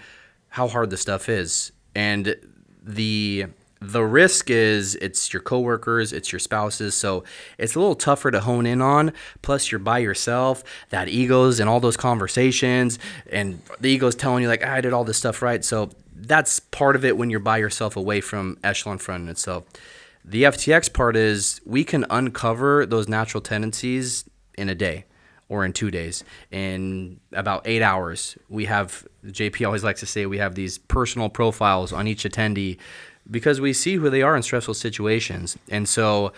how hard the stuff is. And the risk is it's your coworkers, it's your spouses, so it's a little tougher to hone in on. Plus, you're by yourself, that ego's and all those conversations, and the ego's telling you, like, I did all this stuff right. So that's part of it when you're by yourself away from Echelon Front itself. The FTX part is we can uncover those natural tendencies in a day or in 2 days. In about 8 hours, we have, JP always likes to say, we have these personal profiles on each attendee because we see who they are in stressful situations. And so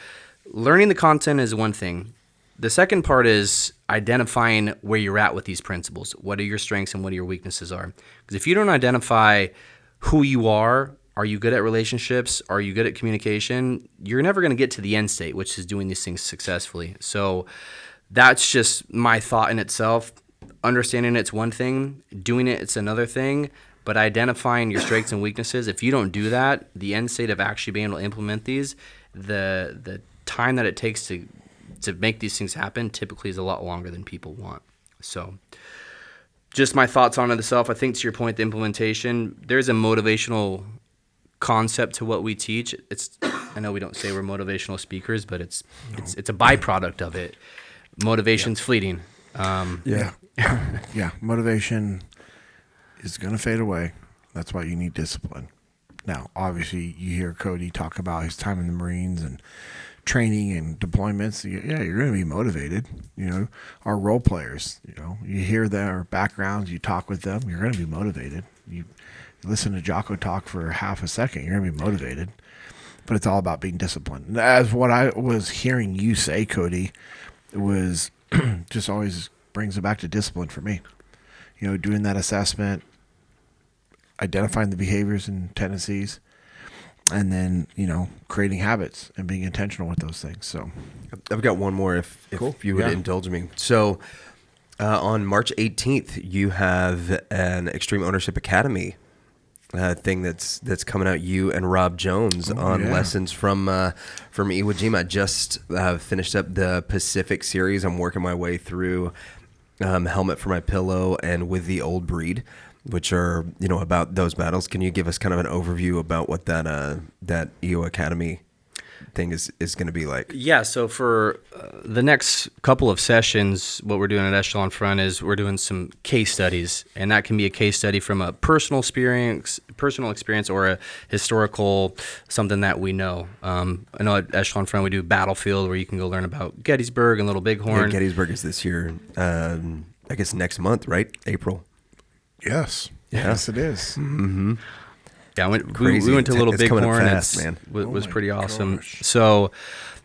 learning the content is one thing. The second part is identifying where you're at with these principles. What are your strengths and what are your weaknesses are? Because if you don't identify who you are you good at relationships? Are you good at communication? You're never going to get to the end state, which is doing these things successfully. So that's just my thought in itself. Understanding it's one thing, doing it's another thing, but identifying your strengths and weaknesses, if you don't do that, the end state of actually being able to implement these, the time that it takes to make these things happen typically is a lot longer than people want. So just my thoughts on it itself. I think to your point, the implementation, there's a motivational concept to what we teach. I know we don't say we're motivational speakers, but it's a byproduct of it. Motivation's fleeting. Yeah, motivation is going to fade away. That's why you need discipline. Now, obviously, you hear Codey talk about his time in the Marines and training and deployments. Yeah, you're going to be motivated. You know, our role players, you know, you hear their backgrounds, you talk with them, you're going to be motivated. You listen to Jocko talk for half a second, you're going to be motivated. But it's all about being disciplined. And as what I was hearing you say, Codey, it was just always brings it back to discipline for me. You know, doing that assessment, identifying the behaviors and tendencies, and then, you know, creating habits and being intentional with those things. So I've got one more if you would indulge me. So on March 18th, you have an Extreme Ownership Academy thing that's coming out, you and Rob Jones on lessons from Iwo Jima. I just finished up the Pacific series. I'm working my way through Helmet for My Pillow and With the Old Breed, which are, you know, about those battles. Can you give us kind of an overview about what that EO Academy thing is going to be like? Yeah, so for the next couple of sessions, what we're doing at Echelon Front is we're doing some case studies, and that can be a case study from a personal experience or a historical, something that we know. I know at Echelon Front we do Battlefield, where you can go learn about Gettysburg and Little Bighorn. Yeah, Gettysburg is this year, I guess next month, right? April. Yes. Yeah. Yes, it is. Mm-hmm. Yeah, we went to Little Bighorn. It was pretty awesome. Gosh. So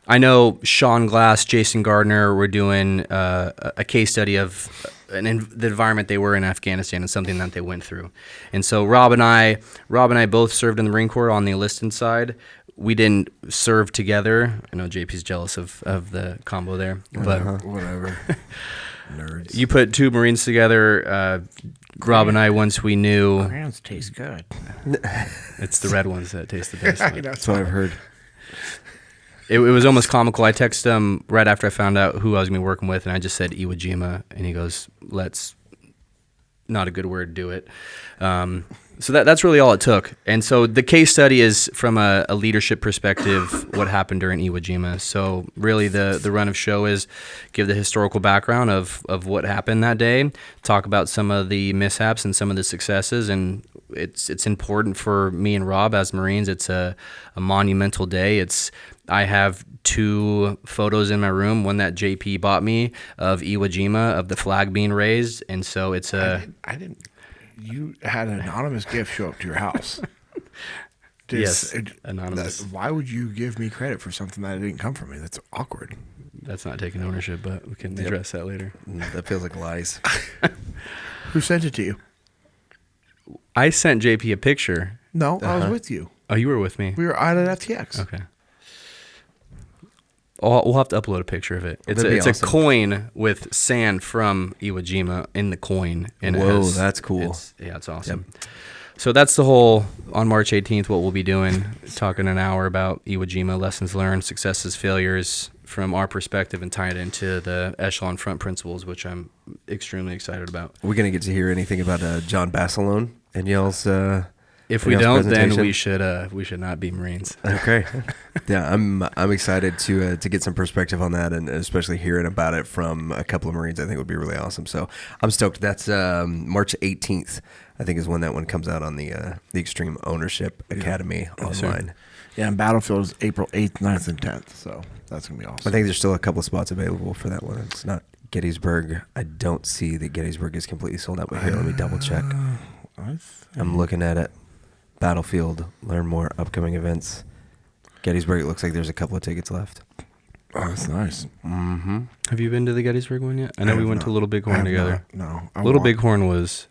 I know Sean Glass, Jason Gardner were doing a case study of the environment they were in Afghanistan and something that they went through. And so Rob and I both served in the Marine Corps on the enlisted side. We didn't serve together. I know JP's jealous of the combo there. But Whatever. Nerds. You put two Marines together, Rob and I, once we knew. Crayons taste good. It's the red ones that taste the best. That's what I've heard. It was almost comical. I texted him right after I found out who I was going to be working with, and I just said Iwo Jima, and he goes, let's, not a good word, do it. So that's really all it took. And so the case study is from a leadership perspective, what happened during Iwo Jima. So really the run of show is give the historical background of what happened that day, talk about some of the mishaps and some of the successes. And it's important for me and Rob as Marines. It's a monumental day. I have two photos in my room, one that JP bought me of Iwo Jima, of the flag being raised. And so it's I didn't. You had an anonymous gift show up to your house. Yes, anonymous. Why would you give me credit for something that didn't come from me? That's awkward. That's not taking ownership, but we can address that later. That feels like lies. Who sent it to you? I sent JP a picture. No, I was with you. Oh, you were with me? We were out at FTX. Okay. We'll have to upload a picture of it. It's awesome. a coin with sand from Iwo Jima in the coin. And that's cool. It's awesome. Yep. So that's the whole, on March 18th, what we'll be doing, talking an hour about Iwo Jima, lessons learned, successes, failures, from our perspective, and tie it into the Echelon Front principles, which I'm extremely excited about. We're going to get to hear anything about John Basilone and y'all's if we don't, then we should not be Marines. Okay. Yeah, I'm excited to get some perspective on that, and especially hearing about it from a couple of Marines. I think would be really awesome. So I'm stoked. That's March 18th. I think is when that one comes out on the Extreme Ownership Academy online. Yeah, and Battlefield is April 8th, 9th, and 10th. So that's gonna be awesome. I think there's still a couple of spots available for that one. It's not Gettysburg. I don't see that Gettysburg is completely sold out. But here, let me double check. I'm looking at it. Battlefield, learn more, upcoming events. Gettysburg, it looks like there's a couple of tickets left. Oh, that's nice. Mm-hmm. Have you been to the Gettysburg one yet? I know we went to Little Bighorn together. No. Little Bighorn was...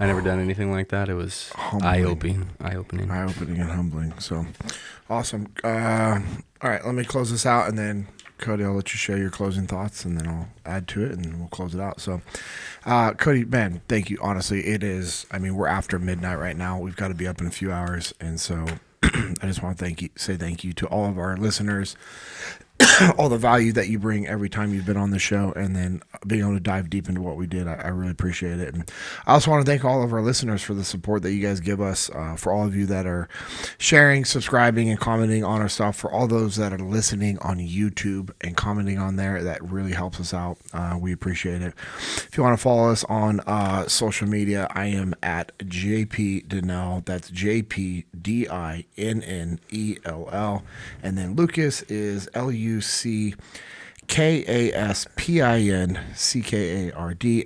I never done anything like that. It was eye-opening. Eye-opening and humbling. So, awesome. All right, let me close this out, and then Codey, I'll let you share your closing thoughts, and then I'll add to it, and then we'll close it out. So, Codey, man, thank you. Honestly, it is. I mean, we're after midnight right now. We've got to be up in a few hours, and so I just want to say thank you to all of our listeners, all the value that you bring every time you've been on the show, and then being able to dive deep into what we did. I really appreciate it. And I also want to thank all of our listeners for the support that you guys give us, for all of you that are sharing, subscribing, and commenting on our stuff, for all those that are listening on YouTube and commenting on there. That really helps us out. We appreciate it. If you want to follow us on social media, I am at JP Dinnell. That's JPDINNELL. And then Lucas is LUCKASPINCKARD,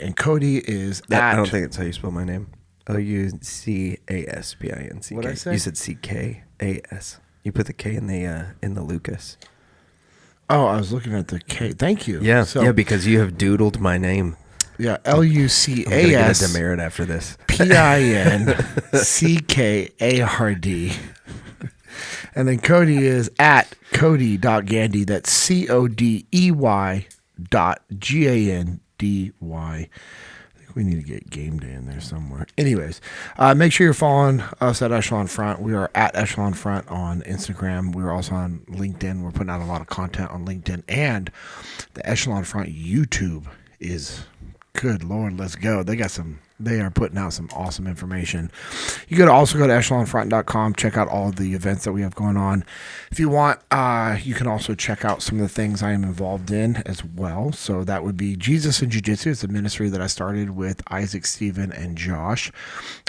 and Codey is I don't think that's how you spell my name. LUCASPINCK. What'd I say? You said CKAS. You put the K in the Lucas. Oh, I was looking at the K. Thank you. Yeah, So, because you have doodled my name. yeah, I'm gonna get a LUCAS demerit after this. PINCKARD. And then Codey is at Codey.Gandy. That's CODEY.GANDY. I think we need to get Gameday in there somewhere. Anyways, make sure you're following us at Echelon Front. We are at Echelon Front on Instagram. We're also on LinkedIn. We're putting out a lot of content on LinkedIn. And the Echelon Front YouTube is, good Lord, let's go. They are putting out some awesome information. You could also go to echelonfront.com, check out all the events that we have going on. If you want, you can also check out some of the things I am involved in as well. So that would be Jesus and Jiu-Jitsu. It's a ministry that I started with Isaac, Stephen, and Josh.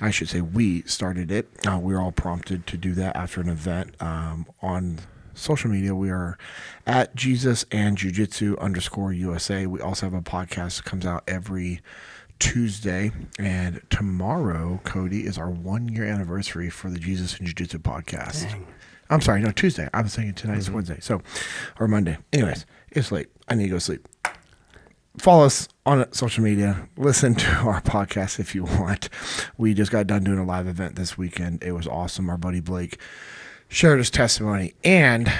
I should say we started it. We were all prompted to do that after an event on social media. We are at Jesus and Jiu-Jitsu _USA. We also have a podcast that comes out every Tuesday, and tomorrow, Codey, is our 1-year anniversary for the Jesus and Jiu-Jitsu podcast. Dang. I'm sorry, no, Tuesday. I was thinking tonight is Wednesday, or Monday. Anyways, it's late. I need to go sleep. Follow us on social media. Listen to our podcast if you want. We just got done doing a live event this weekend. It was awesome. Our buddy Blake shared his testimony, and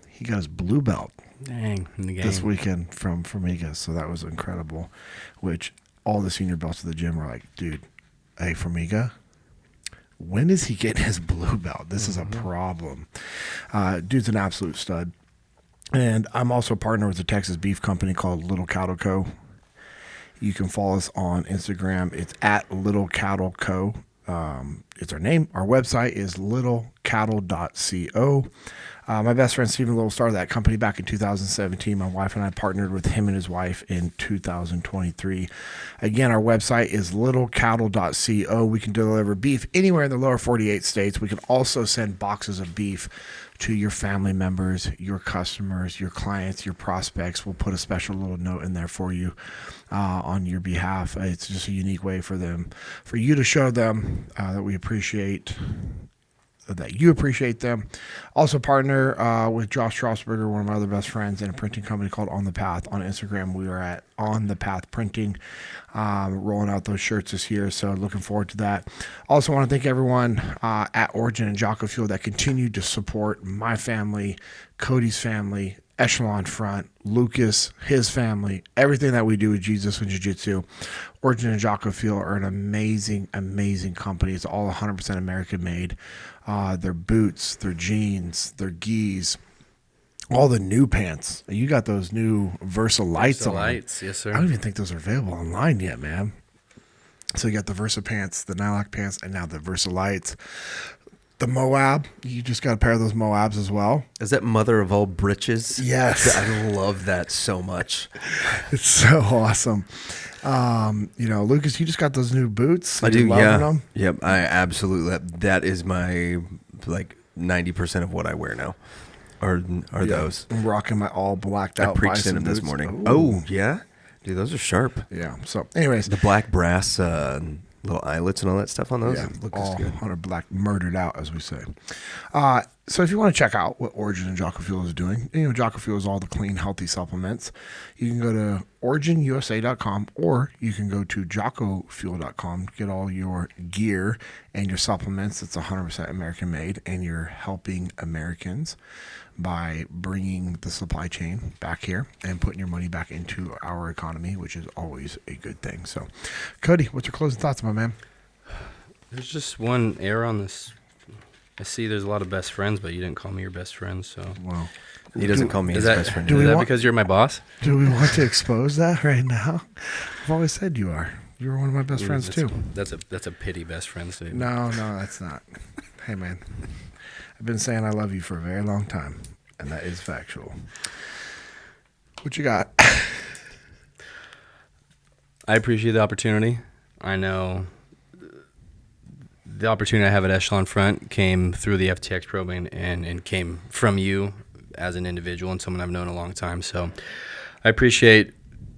he got his blue belt In the game. this weekend from Formiga, so that was incredible, which all the senior belts of the gym were like, dude, hey, Formiga, when is he getting his blue belt? This is a problem. Dude's an absolute stud. And I'm also a partner with a Texas beef company called Little Cattle Co. You can follow us on Instagram. It's at Little Cattle Co. It's our name. Our website is littlecattle.co. My best friend Stephen Little started that company back in 2017. My wife and I partnered with him and his wife in 2023. Again, our website is littlecattle.co. We can deliver beef anywhere in the lower 48 states. We can also send boxes of beef to your family members, your customers, your clients, your prospects. We'll put a special little note in there for you on your behalf. It's just a unique way for you to show them that we appreciate that you appreciate them. Also partner with Josh Strasberger, one of my other best friends, in a printing company called On The Path. On Instagram, we are at On The Path Printing, rolling out those shirts this year, so looking forward to that. Also want to thank everyone at Origin and Jocko Fuel that continue to support my family, Codey's family, Echelon Front, Lucas, his family, everything that we do with Jesus and Jiu-Jitsu. Origin and Jocko Fuel are an amazing, amazing company. It's all 100% American made. Their boots, their jeans, their gis, all the new pants. You got those new Versa Lights on. Lights, yes, sir. I don't even think those are available online yet, man. So you got the Versa pants, the Nylock pants, and now the Versa Lights. The Moab, you just got a pair of those Moabs as well. Is that mother of all britches? Yes. I love that so much. It's so awesome. Lucas, you just got those new boots. I do, loving yeah. them? Yep, I absolutely. That is my 90% of what I wear now. Are those? I'm rocking my all blacked out. I preached in them this morning. Oh yeah, dude, those are sharp. Yeah. So, anyways, The black brass little eyelets and all that stuff on those. yeah, It looks all good. 100 black, murdered out, as we say. So if you want to check out what Origin and Jocko Fuel is doing, Jocko Fuel is all the clean, healthy supplements. You can go to originusa.com or you can go to jockofuel.com to get all your gear and your supplements. It's 100% American made, and you're helping Americans by bringing the supply chain back here and putting your money back into our economy, which is always a good thing. So, Cody, what's your closing thoughts, my man? There's just one error on this. I see there's a lot of best friends, but you didn't call me your best friend, so. Wow. He doesn't call me his best friend. Is that because you're my boss? Do we want to expose that right now? I've always said you are. You're one of my best friends, too. That's a pity best friend statement. No, that's not. Hey, man. I've been saying I love you for a very long time, and that is factual. What you got? I appreciate the opportunity. I know the opportunity I have at Echelon Front came through the FTX program and came from you as an individual and someone I've known a long time. So I appreciate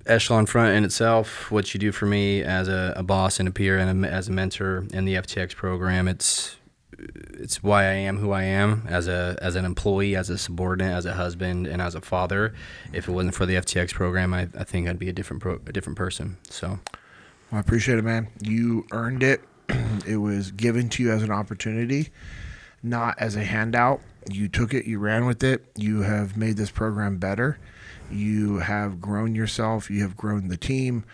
Echelon Front in itself, what you do for me as a boss and a peer and as a mentor in the FTX program. It's why I am who I am as an employee, as a subordinate, as a husband, and as a father. If it wasn't for the FTX program, I think I'd be a different person. So, Well, I appreciate it, man. You earned it. It was given to you as an opportunity, not as a handout. You took it, you ran with it. You have made this program better. You have grown yourself. You have grown the team.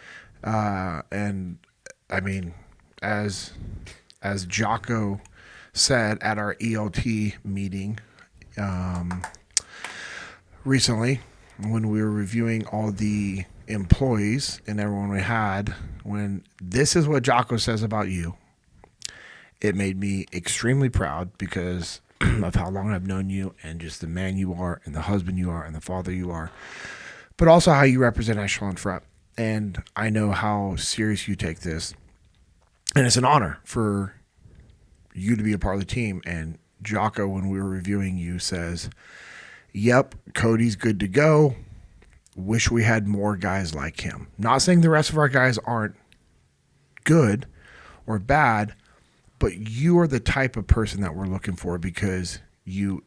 And I mean, as Jocko said at our ELT meeting recently, when we were reviewing all the employees and everyone we had, when this is what Jocko says about you, it made me extremely proud because of how long I've known you and just the man you are and the husband you are and the father you are, but also how you represent Echelon Front. And I know how serious you take this, and it's an honor for you to be a part of the team. And Jocko, when we were reviewing you, says, yep, Codey's good to go. Wish we had more guys like him. Not saying the rest of our guys aren't good or bad, but you are the type of person that we're looking for because you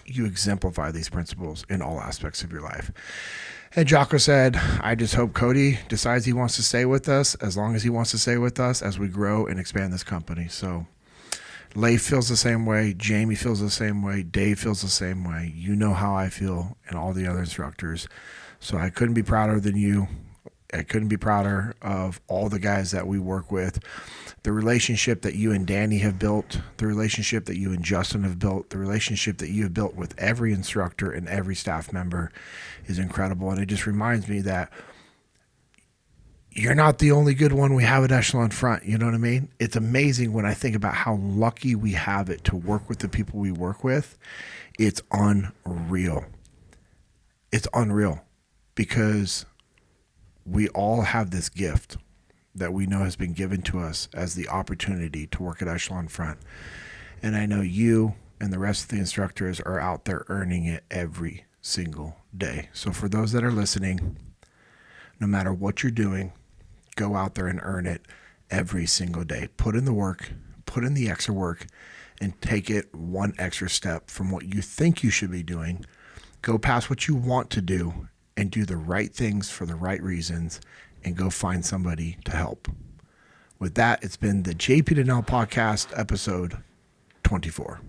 exemplify these principles in all aspects of your life. And Jocko said, I just hope Codey decides he wants to stay with us as long as he wants to stay with us as we grow and expand this company. So Leif feels the same way. Jamie feels the same way. Dave feels the same way. You know how I feel and all the other instructors. So I couldn't be prouder than you. I couldn't be prouder of all the guys that we work with. The relationship that you and Danny have built, the relationship that you and Justin have built, the relationship that you have built with every instructor and every staff member is incredible. And it just reminds me that you're not the only good one we have at Echelon Front. You know what I mean? It's amazing when I think about how lucky we have it to work with the people we work with. It's unreal. It's unreal because we all have this gift that we know has been given to us as the opportunity to work at Echelon Front. And I know you and the rest of the instructors are out there earning it every single day. So for those that are listening, no matter what you're doing, go out there and earn it every single day. Put in the work, put in the extra work, and take it one extra step from what you think you should be doing. Go past what you want to do and do the right things for the right reasons and go find somebody to help. With that, it's been the JP Dinnell Podcast, episode 24.